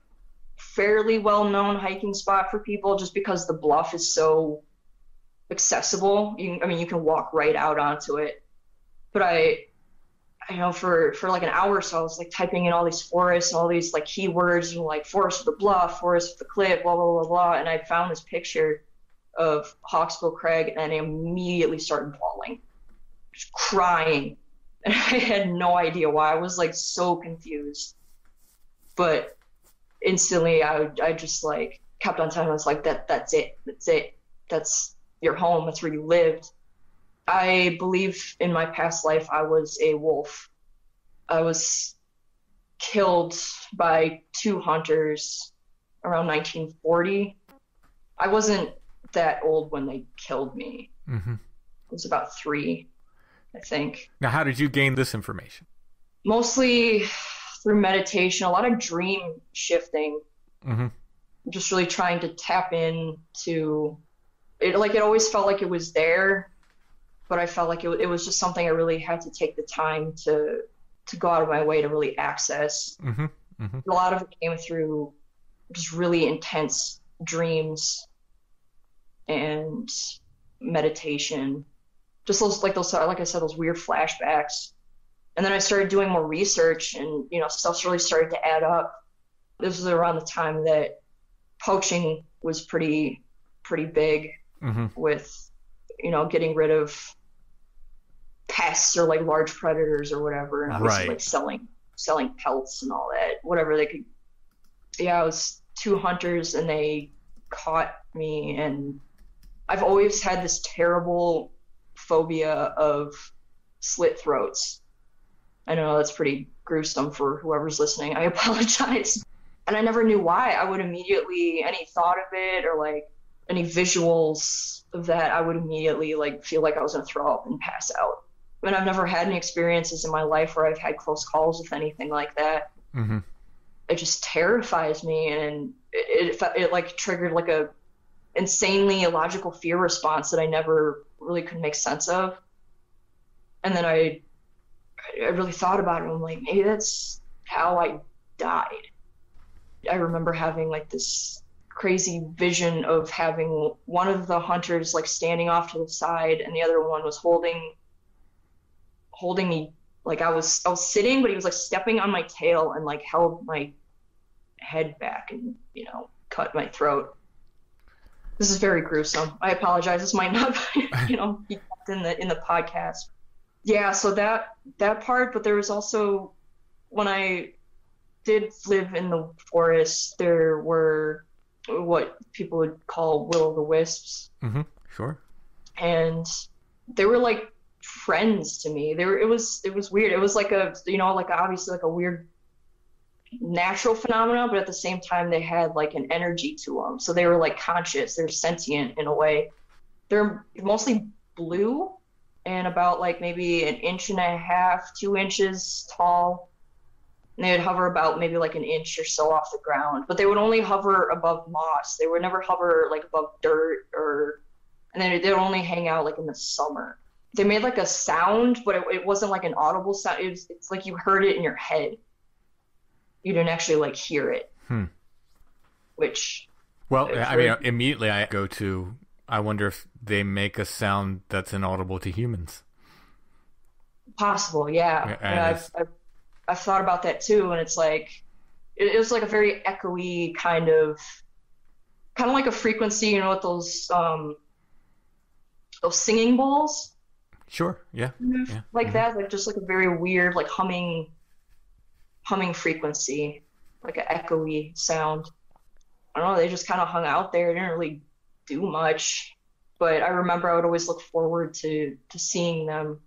[SPEAKER 4] fairly well-known hiking spot for people, just because the bluff is so accessible. You can walk right out onto it. But I know for like an hour or so, I was like typing in all these forests and all these like keywords, and like forest with the bluff, forest with the cliff, blah, blah, blah, blah. And I found this picture of Hawksbill Crag, and I immediately started bawling, just crying. And I had no idea why. I was like so confused. But instantly I just like kept on telling, I was like, that's it. That's your home. That's where you lived. I believe in my past life I was a wolf. I was killed by 2 hunters around 1940. I wasn't that old when they killed me.
[SPEAKER 2] Mm-hmm.
[SPEAKER 4] I was about 3, I think.
[SPEAKER 2] Now, how did you gain this information?
[SPEAKER 4] Mostly through meditation, a lot of dream shifting.
[SPEAKER 2] Mm-hmm.
[SPEAKER 4] Just really trying to tap into it. Like, it always felt like it was there, but I felt like it was just something I really had to take the time to go out of my way to really access.
[SPEAKER 2] Mm-hmm. Mm-hmm.
[SPEAKER 4] A lot of it came through just really intense dreams and meditation. Just those, like I said, those weird flashbacks. And then I started doing more research, and, stuff really started to add up. This was around the time that poaching was pretty big,
[SPEAKER 2] mm-hmm.
[SPEAKER 4] with, getting rid of pests or like large predators or whatever, and obviously like selling pelts and all that, whatever they could. Yeah, it was 2 hunters, and they caught me, and I've always had this terrible phobia of slit throats. I know that's pretty gruesome for whoever's listening. I apologize. And I never knew why. I would immediately, any thought of it or like any visuals of that, I would immediately like feel like I was going to throw up and pass out. And I've never had any experiences in my life where I've had close calls with anything like that.
[SPEAKER 2] Mm-hmm.
[SPEAKER 4] It just terrifies me, and it like triggered like a insanely illogical fear response that I never really could make sense of. And then I really thought about it. I'm like, maybe that's how I died. I remember having like this crazy vision of having one of the hunters like standing off to the side, and the other one was holding me, like I was sitting, but he was like stepping on my tail and like held my head back and, you know, cut my throat. This is very gruesome. I apologize. This might not, you know, be kept in the podcast. Yeah, so that part, but there was also, when I did live in the forest, there were what people would call Willow the Wisps.
[SPEAKER 2] Mm-hmm. Sure.
[SPEAKER 4] And they were like friends to me. It was weird. It was like a, you know, like obviously like a weird natural phenomenon, but at the same time they had like an energy to them. So they were like conscious. They're sentient in a way. They're mostly blue and about like maybe 1.5 inches, 2 inches tall. And they would hover about maybe like 1 inch or so off the ground, but they would only hover above moss. They would never hover like above dirt, and then they would only hang out like in the summer. They made like a sound, but it wasn't like an audible sound. It's like you heard it in your head. You didn't actually like hear it. Which,
[SPEAKER 2] well, I mean, immediately I go to, I wonder if they make a sound that's inaudible to humans.
[SPEAKER 4] Possible, yeah. And I've thought about that too, and it's like it was like a very echoey kind of like a frequency, you know, with those singing bowls.
[SPEAKER 2] Sure. Yeah. Yeah.
[SPEAKER 4] Like that, like just like a very weird, like humming frequency, like an echoey sound. I don't know. They just kind of hung out there. Didn't really do much, but I remember I would always look forward to seeing them.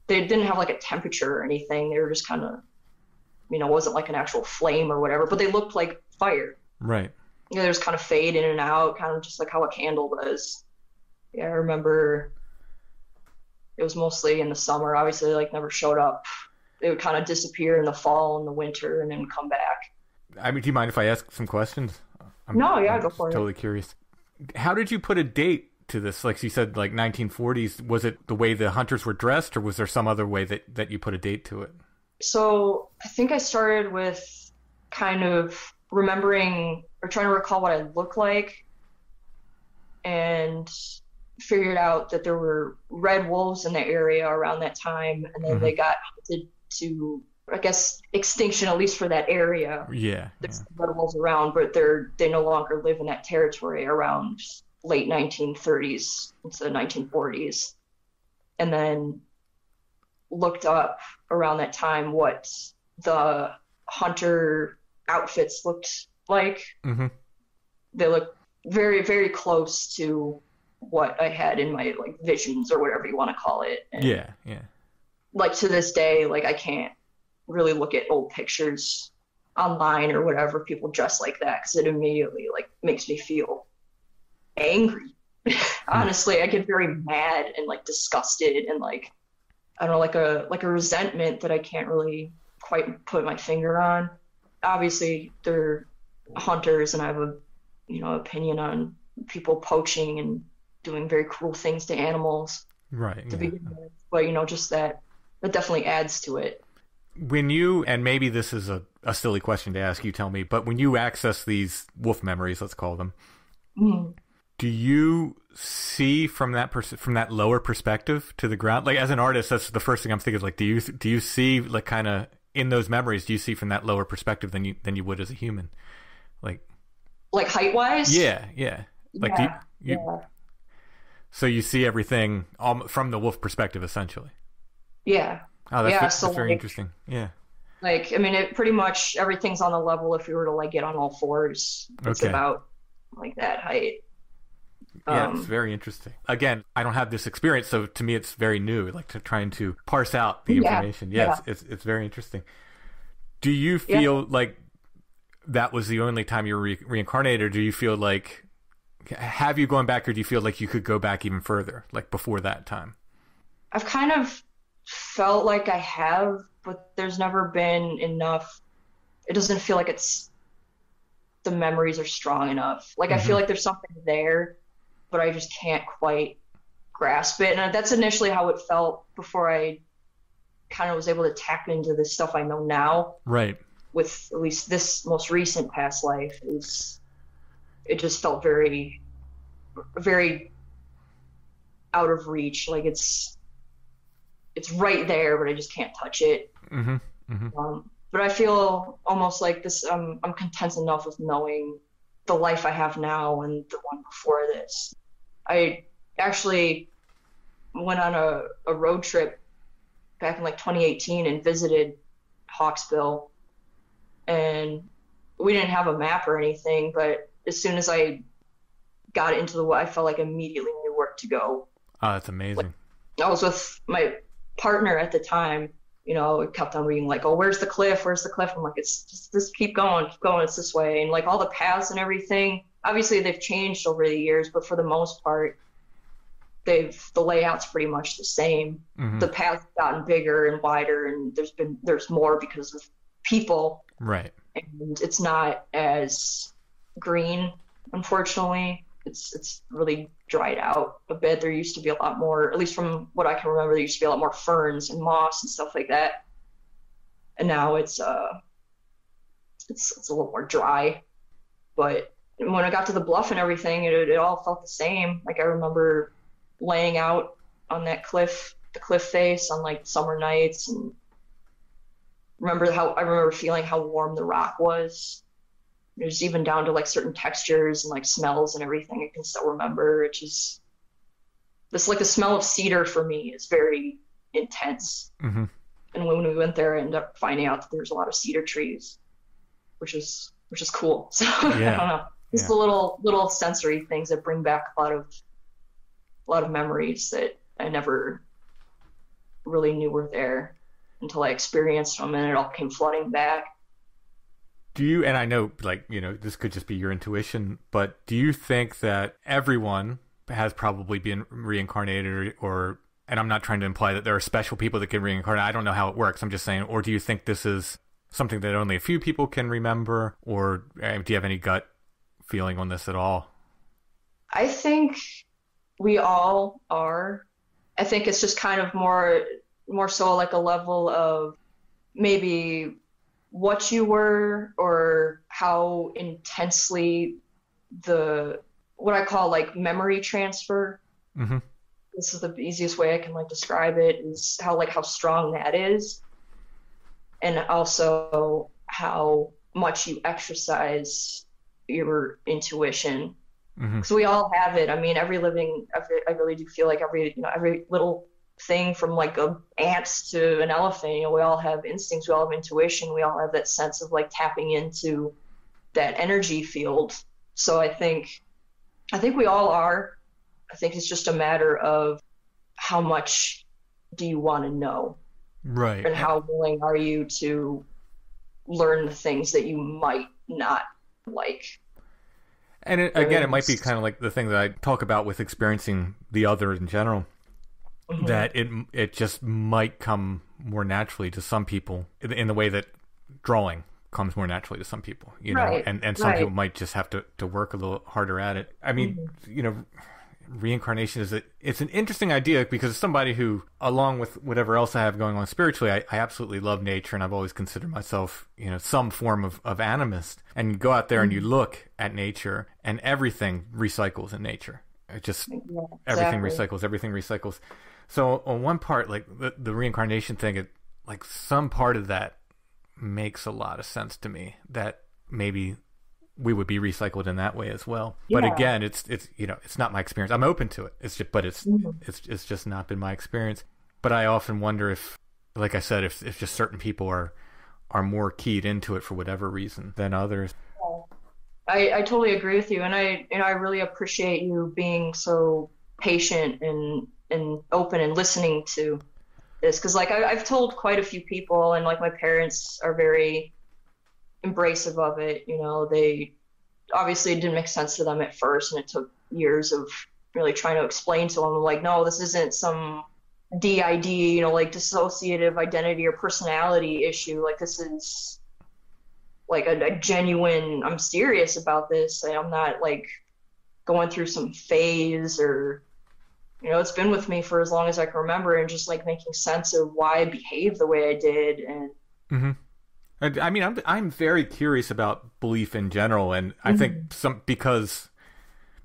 [SPEAKER 4] They didn't have like a temperature or anything. They were just kind of, you know, wasn't like an actual flame or whatever, but they looked like fire.
[SPEAKER 2] Right.
[SPEAKER 4] You know, they just kind of fade in and out, kind of just like how a candle does. Yeah, I remember it was mostly in the summer. Obviously, they like never showed up. They would kind of disappear in the fall and the winter and then come back.
[SPEAKER 2] I mean, do you mind if I ask some questions? I'm
[SPEAKER 4] go for it.
[SPEAKER 2] Totally curious. How did you put a date to this? Like you said, like 1940s. Was it the way the hunters were dressed, or was there some other way that you put a date to it?
[SPEAKER 4] So I think I started with kind of remembering or trying to recall what I looked like, and figured out that there were red wolves in the area around that time, and then they got hunted to, I guess, extinction, at least for that area.
[SPEAKER 2] Yeah.
[SPEAKER 4] There's red wolves around, but they no longer live in that territory around late 1930s into the 1940s. And then looked up around that time what the hunter outfits looked like. They looked very, very close to what I had in my like visions or whatever you want to call it. And
[SPEAKER 2] yeah.
[SPEAKER 4] like to this day, like I can't really look at old pictures online or whatever people dress like that, because it immediately like makes me feel angry. Honestly, I get very mad and like disgusted and like, I don't know, like a resentment that I can't really quite put my finger on. Obviously, they're hunters, and I have a, you know, opinion on people poaching and doing very cruel things to animals.
[SPEAKER 2] Right.
[SPEAKER 4] To begin with. But you know, just that definitely adds to it.
[SPEAKER 2] When you, and maybe this is a silly question to ask, you tell me, but when you access these wolf memories, let's call them, do you see from that lower perspective to the ground? Like as an artist, that's the first thing I'm thinking is like, do you see like kind of in those memories, do you see from that lower perspective than you would as a human? Like height wise? Yeah. Like so you see everything from the wolf perspective, essentially.
[SPEAKER 4] Yeah.
[SPEAKER 2] Oh, that's very interesting. Yeah.
[SPEAKER 4] Like, I mean, it pretty much everything's on the level if you were to like get on all fours. It's about like that height.
[SPEAKER 2] Yeah, it's very interesting. Again, I don't have this experience, so to me it's very new, like trying to parse out the information. It's very interesting. Do you feel like that was the only time you were reincarnated, or do you feel like, have you gone back, or do you feel like you could go back even further, like before that time?
[SPEAKER 4] I've kind of felt like I have, but there's never been enough. It doesn't feel like the memories are strong enough. Like I feel like there's something there, but I just can't quite grasp it. And that's initially how it felt before I kind of was able to tap into the stuff I know now.
[SPEAKER 2] Right.
[SPEAKER 4] With at least this most recent past life is it just felt very, very out of reach. Like it's right there, but I just can't touch it.
[SPEAKER 2] Mm-hmm. Mm-hmm.
[SPEAKER 4] But I feel almost like this. I'm content enough with knowing the life I have now and the one before this. I actually went on a road trip back in like 2018 and visited Hawksbill, and we didn't have a map or anything, but as soon as I got into the I felt like I immediately knew where to go.
[SPEAKER 2] Oh, that's amazing.
[SPEAKER 4] Like, I was with my partner at the time, you know, it kept on reading like, oh, where's the cliff? Where's the cliff? I'm like, it's just keep going, it's this way. And like all the paths and everything, obviously they've changed over the years, but for the most part, the layout's pretty much the same.
[SPEAKER 2] Mm-hmm.
[SPEAKER 4] The path's gotten bigger and wider, and there's more because of people.
[SPEAKER 2] Right.
[SPEAKER 4] And it's not as green, unfortunately. It's really dried out a bit. There used to be a lot more, at least from what I can remember, there used to be a lot more ferns and moss and stuff like that. And now it's a little more dry. But when I got to the bluff and everything, it all felt the same. Like I remember laying out on that cliff, the cliff face on like summer nights, and I remember feeling how warm the rock was. There's even down to like certain textures and like smells and everything I can still remember. It's just this, like the smell of cedar for me is very intense.
[SPEAKER 2] Mm-hmm.
[SPEAKER 4] And when we went there, I ended up finding out that there's a lot of cedar trees, which is cool. So
[SPEAKER 2] Yeah.
[SPEAKER 4] I don't know, just the little sensory things that bring back a lot of memories that I never really knew were there until I experienced them, and it all came flooding back.
[SPEAKER 2] Do you, and I know, like, you know, this could just be your intuition, but do you think that everyone has probably been reincarnated, or, and I'm not trying to imply that there are special people that can reincarnate, I don't know how it works, I'm just saying, or do you think this is something that only a few people can remember, or do you have any gut feeling on this at all?
[SPEAKER 4] I think we all are. I think it's just kind of more so like a level of maybe what you were, or how intensely what I call like memory transfer.
[SPEAKER 2] Mm-hmm.
[SPEAKER 4] This is the easiest way I can like describe it, is how strong that is, and also how much you exercise your intuition.
[SPEAKER 2] Mm-hmm.
[SPEAKER 4] So we all have it. I mean, I really do feel like every little thing, from like ants to an elephant, you know, we all have instincts, we all have intuition, we all have that sense of like tapping into that energy field. So I think we all are. I think it's just a matter of how much do you want to know,
[SPEAKER 2] right?
[SPEAKER 4] And how willing are you to learn the things that you might not like.
[SPEAKER 2] And again, it might be kind of like the thing that I talk about with experiencing the other in general. Mm-hmm. That it just might come more naturally to some people in the way that drawing comes more naturally to some people, you know,
[SPEAKER 4] right.
[SPEAKER 2] and some people might just have to work a little harder at it. I mean, mm-hmm. you know, reincarnation it's an interesting idea, because somebody who, along with whatever else I have going on spiritually, I absolutely love nature, and I've always considered myself, you know, some form of animist. And you go out there mm-hmm. and you look at nature, and everything recycles in nature. It just everything recycles. So on one part, like the reincarnation thing, like some part of that makes a lot of sense to me, that maybe we would be recycled in that way as well. Yeah. But again, it's you know, it's not my experience. I'm open to it. It's just not been my experience. But I often wonder if, like I said, if just certain people are more keyed into it for whatever reason than others.
[SPEAKER 4] I totally agree with you, and I really appreciate you being so patient and open and listening to this, because like I've told quite a few people, and like my parents are very embracive of it. You know, they obviously, it didn't make sense to them at first, and it took years of really trying to explain to them, like, no, this isn't some DID, you know, like dissociative identity or personality issue. Like, this is like a genuine, I'm serious about this. I'm not like going through some phase, or, you know, it's been with me for as long as I can remember, and just like making sense of why I behaved the way I did. And
[SPEAKER 2] mm-hmm. I mean, I'm very curious about belief in general, and I think because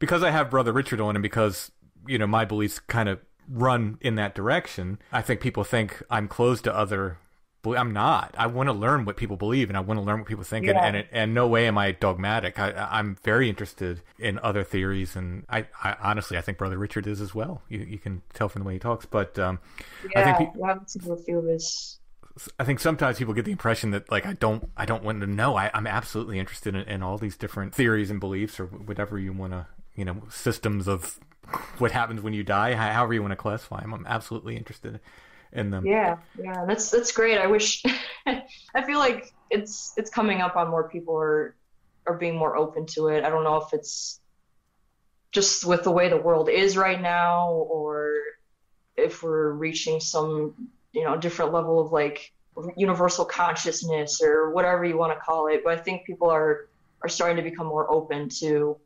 [SPEAKER 2] I have Brother Richard on, and because my beliefs kind of run in that direction. I think people think I'm closed to other. I'm not. I want to learn what people believe, and I want to learn what people think, and no way am I dogmatic. I'm very interested in other theories, and I honestly I think Brother Richard is as well. You can tell from the way he talks, but I think
[SPEAKER 4] a few of his.
[SPEAKER 2] I think sometimes people get the impression that like I don't want to know. I'm absolutely interested in all these different theories and beliefs, or whatever you want to, systems of what happens when you die, however you want to classify them. I'm absolutely interested in them.
[SPEAKER 4] Yeah, that's great. I wish. I feel like it's coming up on more people are being more open to it. I don't know if it's just with the way the world is right now, or if we're reaching some different level of like universal consciousness or whatever you want to call it. But I think people are starting to become more open to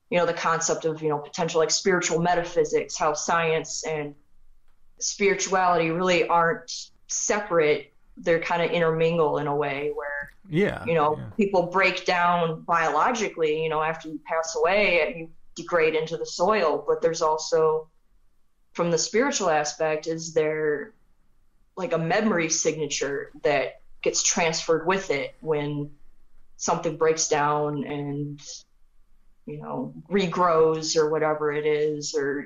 [SPEAKER 4] the concept of potential like spiritual metaphysics, how science and spirituality really aren't separate. They're kind of intermingle in a way where people break down biologically. After you pass away, you degrade into the soil, but there's also, from the spiritual aspect, is there like a memory signature that gets transferred with it when something breaks down and regrows or whatever it is, or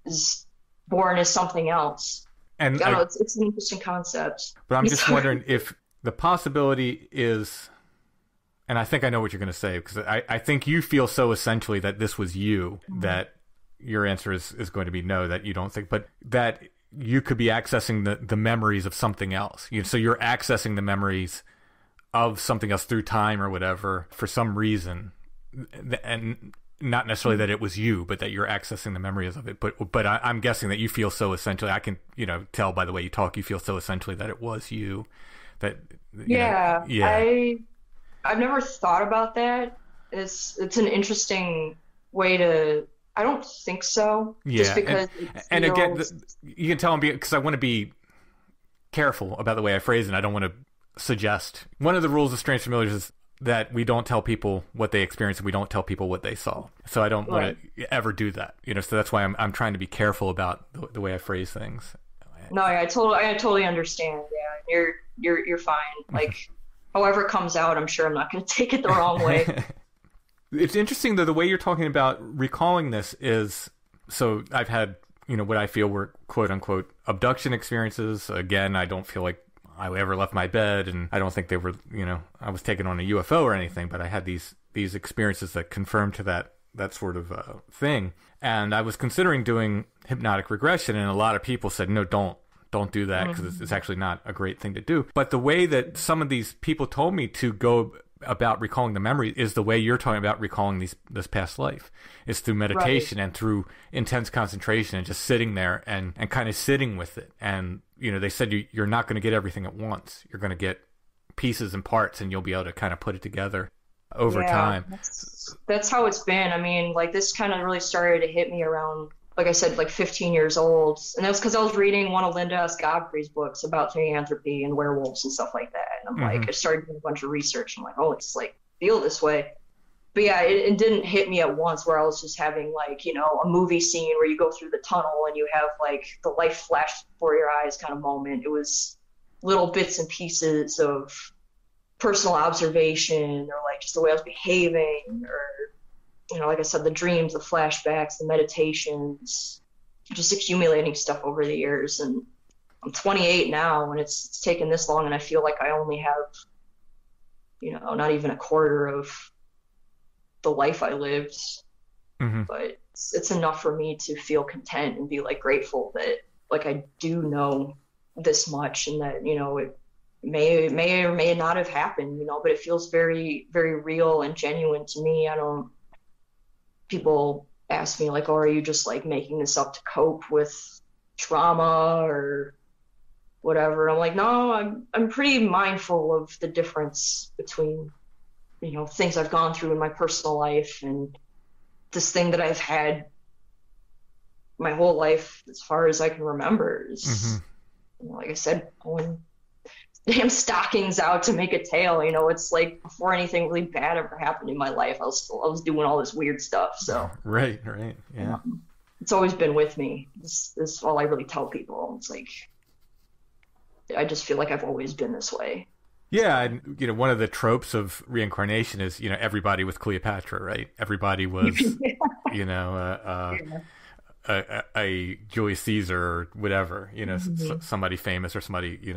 [SPEAKER 4] is born as something else. And it's an interesting concept.
[SPEAKER 2] But I'm just wondering if the possibility is, and I think I know what you're going to say, because I think you feel so essentially that this was you, that your answer is going to be no, that you don't think, but that you could be accessing the memories of something else. So you're accessing the memories of something else through time or whatever for some reason, and not necessarily that it was you, but that you're accessing the memories of it. But I'm guessing that you feel so essentially. I can tell by the way you talk. You feel so essentially that it was you. That
[SPEAKER 4] I've never thought about that. It's an interesting way to. I don't think so. Yeah, just because.
[SPEAKER 2] And again, you can tell me because I want to be careful about the way I phrase it. I don't want to suggest. One of the rules of Strange Familiars is that we don't tell people what they experienced and we don't tell people what they saw. So I don't want to ever do that. So that's why I'm trying to be careful about the way I phrase things.
[SPEAKER 4] No, I totally understand. Yeah, you're fine. Like, however it comes out, I'm sure I'm not going to take it the wrong way.
[SPEAKER 2] It's interesting though, the way you're talking about recalling this is, so I've had, what I feel were quote unquote abduction experiences. Again, I don't feel like I ever left my bed, and I don't think they were, I was taken on a UFO or anything, but I had these experiences that confirmed to that sort of thing. And I was considering doing hypnotic regression, and a lot of people said, no, don't do that, because it's actually not a great thing to do. But the way that some of these people told me to go about recalling the memory is the way you're talking about recalling this past life. It's through meditation and through intense concentration and just sitting there and kind of sitting with it. And, they said you're not going to get everything at once. You're going to get pieces and parts, and you'll be able to kind of put it together over time.
[SPEAKER 4] That's how it's been. I mean, like, this kind of really started to hit me around, like I said, like 15 years old. And that's because I was reading one of Linda S. Godfrey's books about theanthropy and werewolves and stuff like that. And I'm like, I started doing a bunch of research. I'm like, oh, it's like, feel this way. But yeah, it didn't hit me at once where I was just having like, a movie scene where you go through the tunnel and you have like the life flash before your eyes kind of moment. It was little bits and pieces of personal observation, or like just the way I was behaving, or like I said, the dreams, the flashbacks, the meditations, just accumulating stuff over the years. And I'm 28 now, and it's taken this long, and I feel like I only have, not even a quarter of the life I lived. But it's enough for me to feel content and be like grateful that like I do know this much, and that, it may or may not have happened, but it feels very, very real and genuine to me. People ask me like, oh, are you just like making this up to cope with trauma or whatever? I'm like, no, I'm pretty mindful of the difference between, things I've gone through in my personal life and this thing that I've had my whole life as far as I can remember is, like I said, going damn stockings out to make a tail. You know, it's like before anything really bad ever happened in my life, I was doing all this weird stuff. So
[SPEAKER 2] Right. Yeah.
[SPEAKER 4] it's always been with me. This is all I really tell people. It's like, I just feel like I've always been this way.
[SPEAKER 2] Yeah, and one of the tropes of reincarnation is everybody with Cleopatra, right? Everybody was a Julius Caesar or whatever, somebody famous or somebody,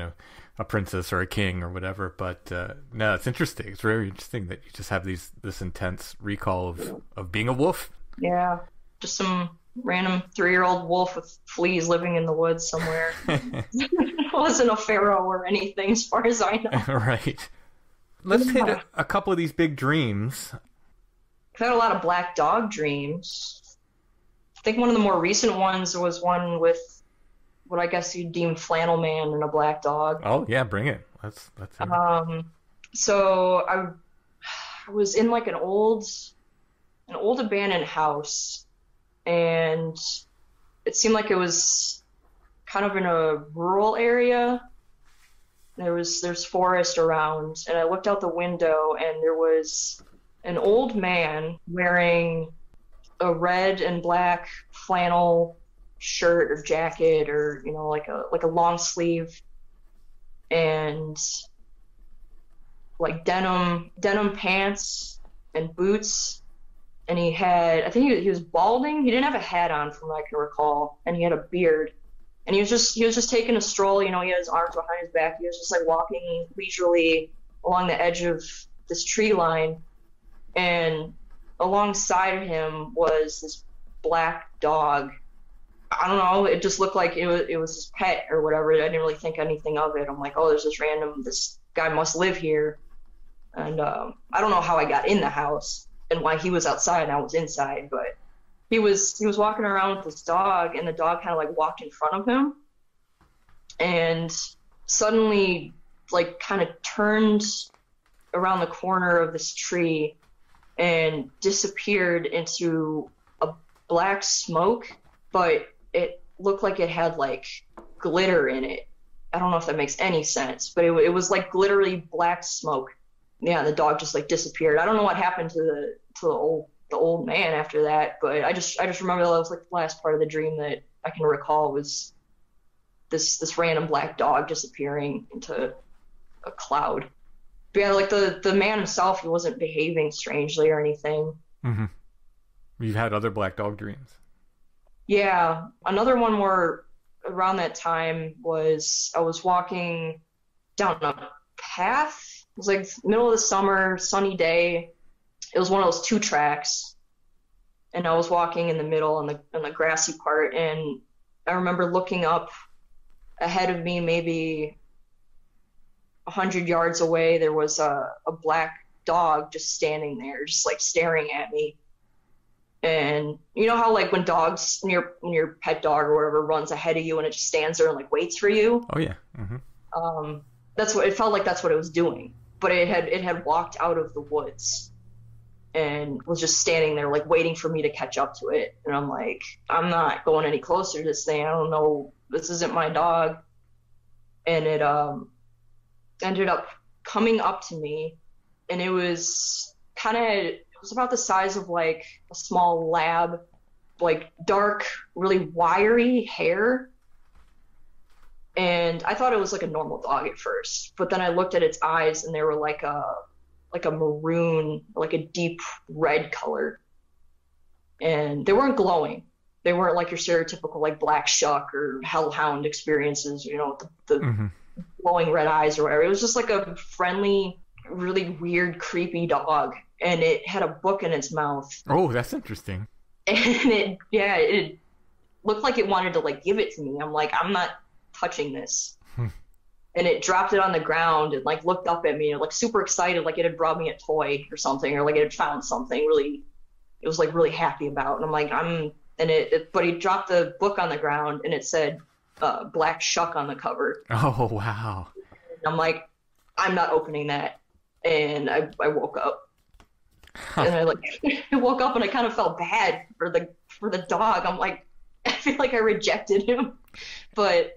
[SPEAKER 2] a princess or a king or whatever. But no, it's interesting. It's very interesting that you just have this intense recall of being a wolf.
[SPEAKER 4] Yeah, just some random 3-year-old wolf with fleas living in the woods somewhere. It wasn't a pharaoh or anything, as far as I know.
[SPEAKER 2] Right. Let's hit a couple of these big dreams.
[SPEAKER 4] I've had a lot of black dog dreams. I think one of the more recent ones was one with what I guess you'd deem flannel man and a black dog.
[SPEAKER 2] Oh yeah, bring it. Let's
[SPEAKER 4] So I was in like an old abandoned house, and it seemed like it was kind of in a rural area. There's forest around, and I looked out the window, and there was an old man wearing a red and black flannel shirt or jacket, or like a long sleeve, and like denim pants and boots. And I think he was balding. He didn't have a hat on from what I can recall, and he had a beard. And he was just taking a stroll, he had his arms behind his back. He was just like walking leisurely along the edge of this tree line. And alongside of him was this black dog. I don't know, it just looked like it was his pet or whatever. I didn't really think anything of it. I'm like, oh, there's this guy must live here. And I don't know how I got in the house and why he was outside and I was inside, but he was walking around with this dog, and the dog kind of like walked in front of him, and suddenly like kind of turned around the corner of this tree and disappeared into a black smoke, but it looked like it had like glitter in it. I don't know if that makes any sense, but it was like glittery black smoke. Yeah, the dog just like disappeared. I don't know what happened to the old man after that, but I just remember that was like the last part of the dream that I can recall was this random black dog disappearing into a cloud. But yeah, like the man himself, he wasn't behaving strangely or anything.
[SPEAKER 2] Mm-hmm. You've had other black dog dreams?
[SPEAKER 4] Yeah, another one more around that time was I was walking down a path. It was like middle of the summer, sunny day. It was one of those 2 tracks, and I was walking in the middle on the grassy part, and I remember looking up ahead of me, maybe 100 yards away. There was a black dog just standing there, just like staring at me. And you know how like when your pet dog or whatever runs ahead of you and it just stands there and like waits for you?
[SPEAKER 2] Oh yeah. Mm-hmm.
[SPEAKER 4] That's what it felt like. That's what it was doing, but it had walked out of the woods and was just standing there like waiting for me to catch up to it. And I'm like, I'm not going any closer to this thing. I don't know, this isn't my dog. And it ended up coming up to me, and it was about the size of like a small lab, like dark, really wiry hair. And I thought it was like a normal dog at first, but then I looked at its eyes, and they were like a maroon, like a deep red color. And they weren't glowing. They weren't like your stereotypical like black shuck or hellhound experiences, the mm-hmm. glowing red eyes or whatever. It was just like a friendly, really weird, creepy dog. And it had a book in its mouth.
[SPEAKER 2] Oh, that's interesting.
[SPEAKER 4] And it looked like it wanted to like give it to me. I'm like, I'm not touching this. And it dropped it on the ground and like looked up at me and like super excited, like it had brought me a toy or something, or like it had found something really, it was like really happy about. And I'm like, but he dropped the book on the ground and it said Black Shuck on the cover.
[SPEAKER 2] Oh, wow.
[SPEAKER 4] And I'm like, I'm not opening that. And I woke up. And I woke up and I kind of felt bad for the dog. I'm like, I feel like I rejected him. But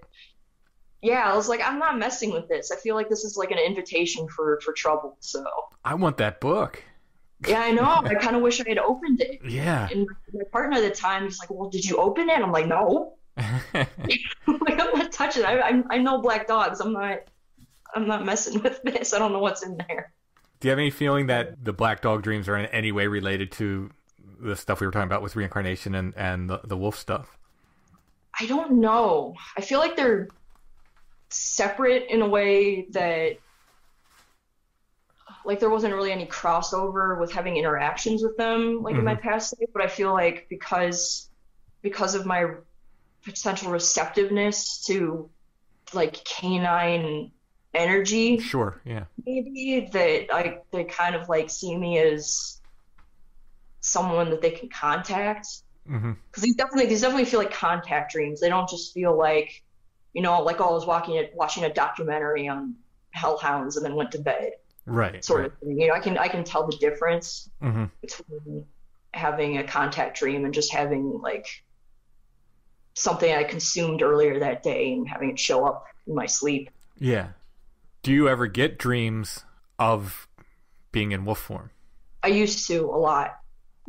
[SPEAKER 4] yeah, I was like, I'm not messing with this. I feel like this is like an invitation for trouble. So
[SPEAKER 5] I want that book.
[SPEAKER 4] yeah, I know. I kind of wish I had opened it.
[SPEAKER 5] Yeah.
[SPEAKER 4] And my partner at the time, he's like, "Well, did you open it?" I'm like, "No." Like, I'm not touching it. I know black dogs. I'm not messing with this. I don't know what's in there.
[SPEAKER 5] Do you have any feeling that the black dog dreams are in any way related to the stuff we were talking about with reincarnation and the wolf stuff?
[SPEAKER 4] I don't know. I feel like they're separate in a way that, like, there wasn't really any crossover with having interactions with them, like in my past life. But I feel like because of my potential receptiveness to like canine energy,
[SPEAKER 5] Sure, yeah.
[SPEAKER 4] maybe that they kind of like see me as someone that they can contact. Because these definitely feel like contact dreams. They don't just feel like, like, oh, I was watching a documentary on hellhounds and then went to bed.
[SPEAKER 5] Right.
[SPEAKER 4] Sort of thing. I can tell the difference between having a contact dream and just having like something I consumed earlier that day and having it show up in my sleep.
[SPEAKER 5] Yeah. Do you ever get dreams of being in wolf form?
[SPEAKER 4] I used to a lot.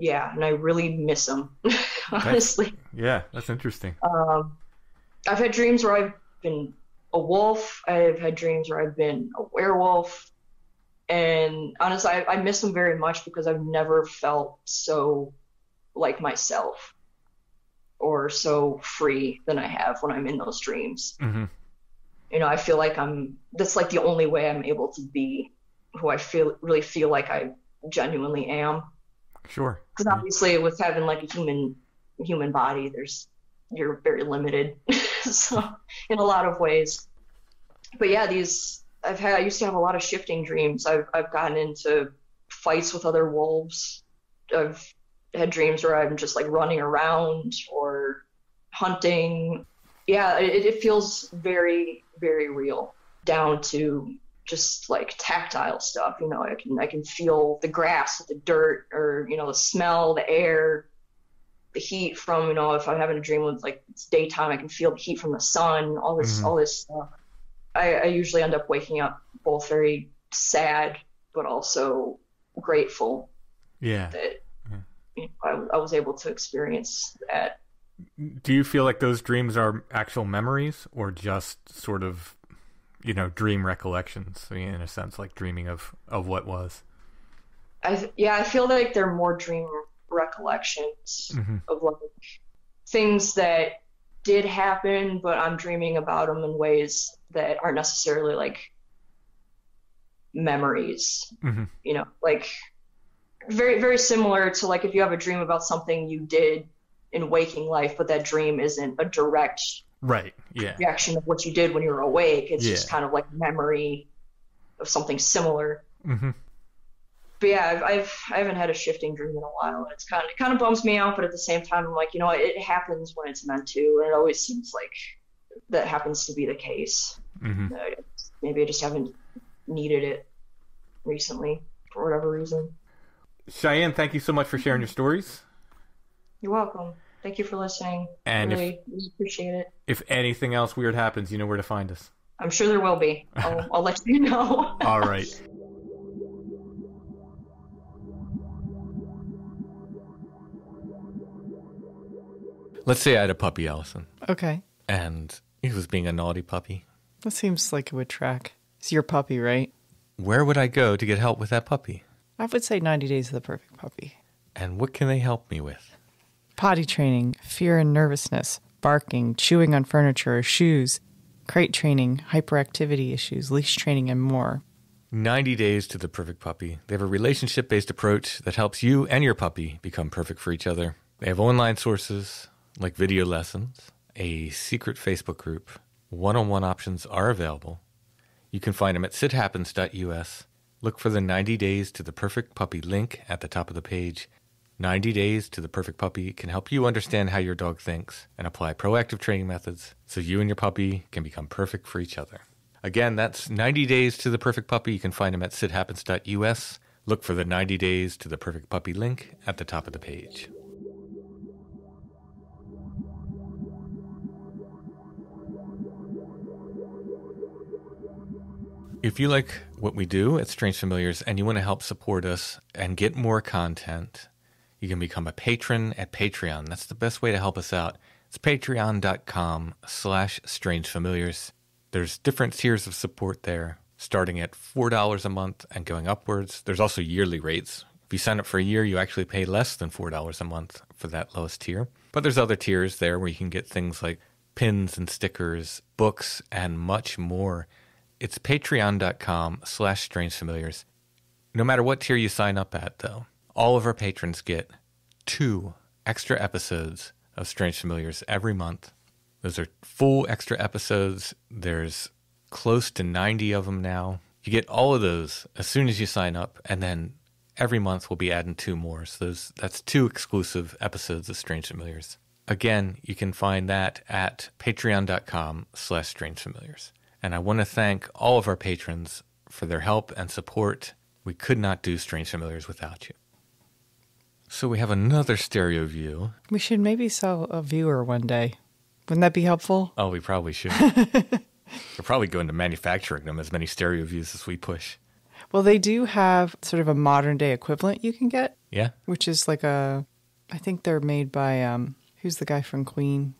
[SPEAKER 4] Yeah, and I really miss them, honestly.
[SPEAKER 5] That's interesting.
[SPEAKER 4] I've had dreams where I've been a wolf. I've had dreams where I've been a werewolf. And honestly, I miss them very much because I've never felt so like myself or so free than I have when I'm in those dreams. I feel like that's like the only way I'm able to be who I really feel like I genuinely am.
[SPEAKER 5] Sure.
[SPEAKER 4] Because obviously with having like a human body, you're very limited. So in a lot of ways. But yeah, I used to have a lot of shifting dreams. I've gotten into fights with other wolves. I've had dreams where I'm just like running around or hunting. Yeah, it feels very, very real, down to just like tactile stuff. I can feel the grass, the dirt, or the smell, the air, the heat from if I'm having a dream with like it's daytime, I can feel the heat from the sun. All this stuff. I usually end up waking up both very sad but also grateful.
[SPEAKER 5] Yeah.
[SPEAKER 4] That I was able to experience that.
[SPEAKER 5] Do you feel like those dreams are actual memories or just sort of, dream recollections? In a sense, like dreaming of what was.
[SPEAKER 4] I feel like they're more dream recollections of like things that did happen, but I'm dreaming about them in ways that aren't necessarily like memories. Like very, very similar to like if you have a dream about something you did in waking life, but that dream isn't a direct reaction of what you did when you were awake. It's just kind of like memory of something similar. But yeah, I haven't had a shifting dream in a while. It kind of bums me out, but at the same time, I'm like, it happens when it's meant to, and it always seems like that happens to be the case. Maybe I just haven't needed it recently for whatever reason.
[SPEAKER 5] Cheyenne, thank you so much for sharing your stories.
[SPEAKER 4] You're welcome. Thank you for listening.
[SPEAKER 5] And
[SPEAKER 4] really appreciate it.
[SPEAKER 5] If anything else weird happens, you know where to find us.
[SPEAKER 4] I'm sure there will be. I'll let you know.
[SPEAKER 5] All right.
[SPEAKER 2] Let's say I had a puppy, Allison,
[SPEAKER 3] Okay.
[SPEAKER 2] and he was being a naughty puppy.
[SPEAKER 3] That seems like it would track. It's your puppy, right?
[SPEAKER 2] Where would I go to get help with that puppy?
[SPEAKER 3] I would say 90 Days of the Perfect Puppy.
[SPEAKER 2] And what can they help me with?
[SPEAKER 3] Potty training, fear and nervousness, barking, chewing on furniture or shoes, crate training, hyperactivity issues, leash training, and more.
[SPEAKER 2] 90 Days to the Perfect Puppy. They have a relationship-based approach that helps you and your puppy become perfect for each other. They have online sources like video lessons, a secret Facebook group. One-on-one options are available. You can find them at sithappens.us. Look for the 90 Days to the Perfect Puppy link at the top of the page. 90 Days to the Perfect Puppy can help you understand how your dog thinks and apply proactive training methods so you and your puppy can become perfect for each other. Again, that's 90 Days to the Perfect Puppy. You can find them at sithappens.us. Look for the 90 Days to the Perfect Puppy link at the top of the page. If you like what we do at Strange Familiars and you want to help support us and get more content, you can become a patron at Patreon. That's the best way to help us out. It's patreon.com/strangefamiliars. There's different tiers of support there, starting at $4 a month and going upwards. There's also yearly rates. If you sign up for a year, you actually pay less than $4 a month for that lowest tier. But there's other tiers there where you can get things like pins and stickers, books, and much more. It's patreon.com/strangefamiliars. No matter what tier you sign up at, though, all of our patrons get 2 extra episodes of Strange Familiars every month. Those are full extra episodes. There's close to 90 of them now. You get all of those as soon as you sign up, and then every month we'll be adding 2 more. So that's 2 exclusive episodes of Strange Familiars. Again, you can find that at patreon.com/strangefamiliars. And I want to thank all of our patrons for their help and support. We could not do Strange Familiars without you. So we have another stereo view.
[SPEAKER 3] We should maybe sell a viewer one day. Wouldn't that be helpful?
[SPEAKER 2] Oh, we probably should. We're probably going to manufacturing them as many stereo views as we push.
[SPEAKER 3] Well, they do have sort of a modern day equivalent you can get.
[SPEAKER 2] Yeah?
[SPEAKER 3] Which is like I think they're made by, who's the guy from Queen?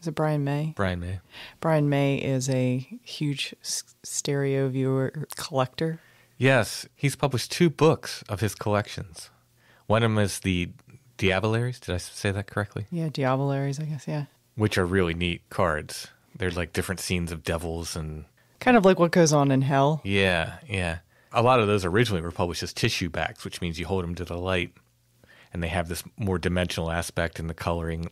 [SPEAKER 3] Is it Brian May?
[SPEAKER 2] Brian May.
[SPEAKER 3] Brian May is a huge stereo viewer collector.
[SPEAKER 2] Yes, he's published 2 books of his collections. One of them is the Diabolaries. Did I say that correctly?
[SPEAKER 3] Yeah, Diabolaries, I guess, yeah.
[SPEAKER 2] Which are really neat cards. They're like different scenes of devils and...
[SPEAKER 3] Kind of like what goes on in hell.
[SPEAKER 2] Yeah, yeah. A lot of those originally were published as tissue backs, which means you hold them to the light. And they have this more dimensional aspect, and the coloring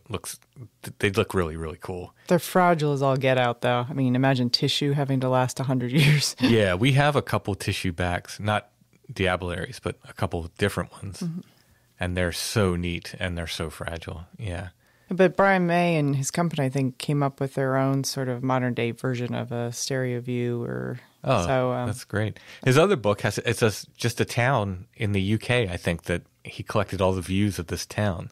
[SPEAKER 2] they look really, really cool.
[SPEAKER 3] They're fragile as all get out, though. I mean, imagine tissue having to last 100 years.
[SPEAKER 2] Yeah, we have a couple tissue backs, not Diabolaries, but a couple different ones. Mm-hmm. And they're so neat, and they're so fragile, yeah.
[SPEAKER 3] But Brian May and his company, I think, came up with their own sort of modern-day version of a stereo view.
[SPEAKER 2] That's great. His other book it's just a town in the UK, I think, that he collected all the views of this town,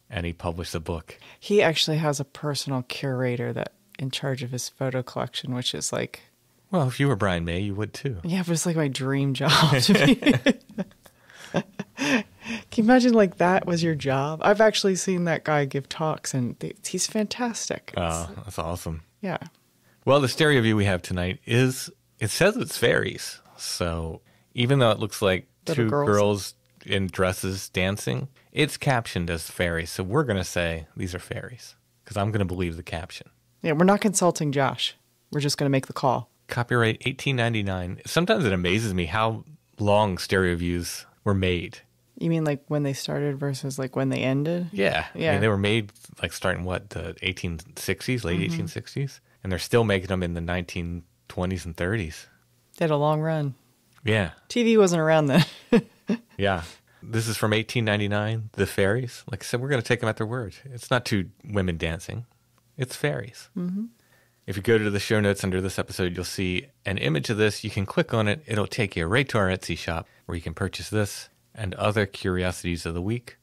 [SPEAKER 2] and he published a book.
[SPEAKER 3] He actually has a personal curator that in charge of his photo collection, which is like...
[SPEAKER 2] Well, if you were Brian May, you would too.
[SPEAKER 3] Yeah, but it's like my dream job to be... Can you imagine like that was your job? I've actually seen that guy give talks, and he's fantastic.
[SPEAKER 2] Oh, that's awesome.
[SPEAKER 3] Yeah.
[SPEAKER 2] Well, the stereo view we have tonight it says it's fairies. So even though it looks like
[SPEAKER 3] Little
[SPEAKER 2] 2 girls in dresses dancing, it's captioned as fairies. So we're going to say these are fairies because I'm going to believe the caption.
[SPEAKER 3] Yeah, we're not consulting Josh. We're just going to make the call.
[SPEAKER 2] Copyright 1899. Sometimes it amazes me how long stereo views were made.
[SPEAKER 3] You mean like when they started versus like when they ended?
[SPEAKER 2] Yeah. I mean, they were made like starting the 1860s, late 1860s, and they're still making them in the 1920s and 30s.
[SPEAKER 3] They had a long run.
[SPEAKER 2] Yeah.
[SPEAKER 3] TV wasn't around then.
[SPEAKER 2] Yeah. This is from 1899, The Fairies. Like I said, we're going to take them at their word. It's not 2 women dancing. It's fairies. Mm-hmm. If you go to the show notes under this episode, you'll see an image of this. You can click on it. It'll take you right to our Etsy shop where you can purchase this and other curiosities of the week.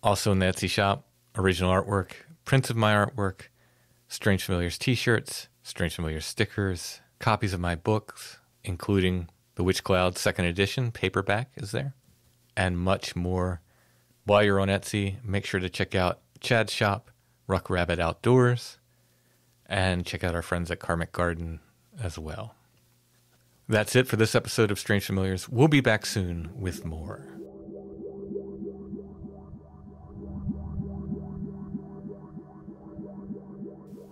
[SPEAKER 2] Also in the Etsy shop, original artwork, prints of my artwork, Strange Familiars t-shirts, Strange Familiars stickers, copies of my books, including The Witch Cloud 2nd edition, paperback is there, and much more. While you're on Etsy, make sure to check out Chad's shop, Ruck Rabbit Outdoors, and check out our friends at Karmic Garden as well. That's it for this episode of Strange Familiars. We'll be back soon with more.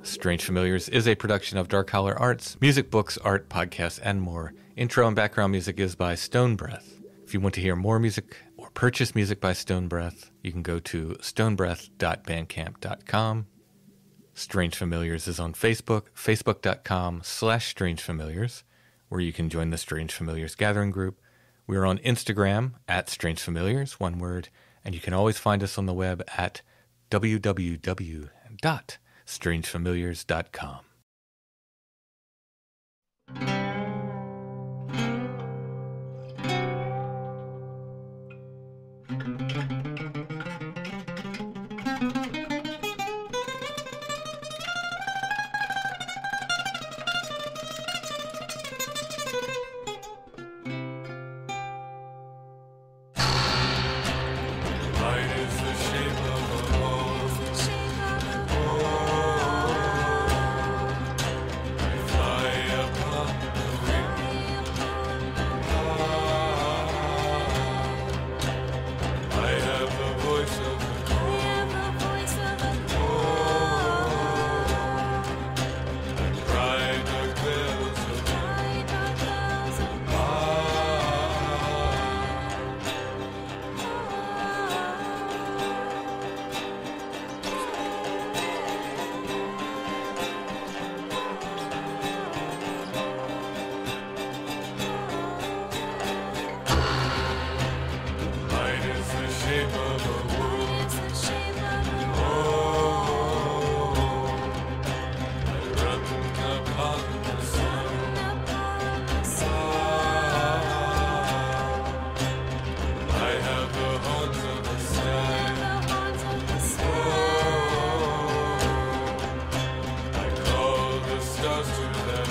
[SPEAKER 2] Strange Familiars is a production of Dark Holler Arts, music, books, art, podcasts, and more. Intro and background music is by Stone Breath. If you want to hear more music or purchase music by Stone Breath, you can go to stonebreath.bandcamp.com. Strange Familiars is on Facebook, facebook.com/strangefamiliars, where you can join the Strange Familiars gathering group. We're on Instagram at Strange Familiars, one word, and you can always find us on the web at www.strangefamiliars.com.
[SPEAKER 6] was to them.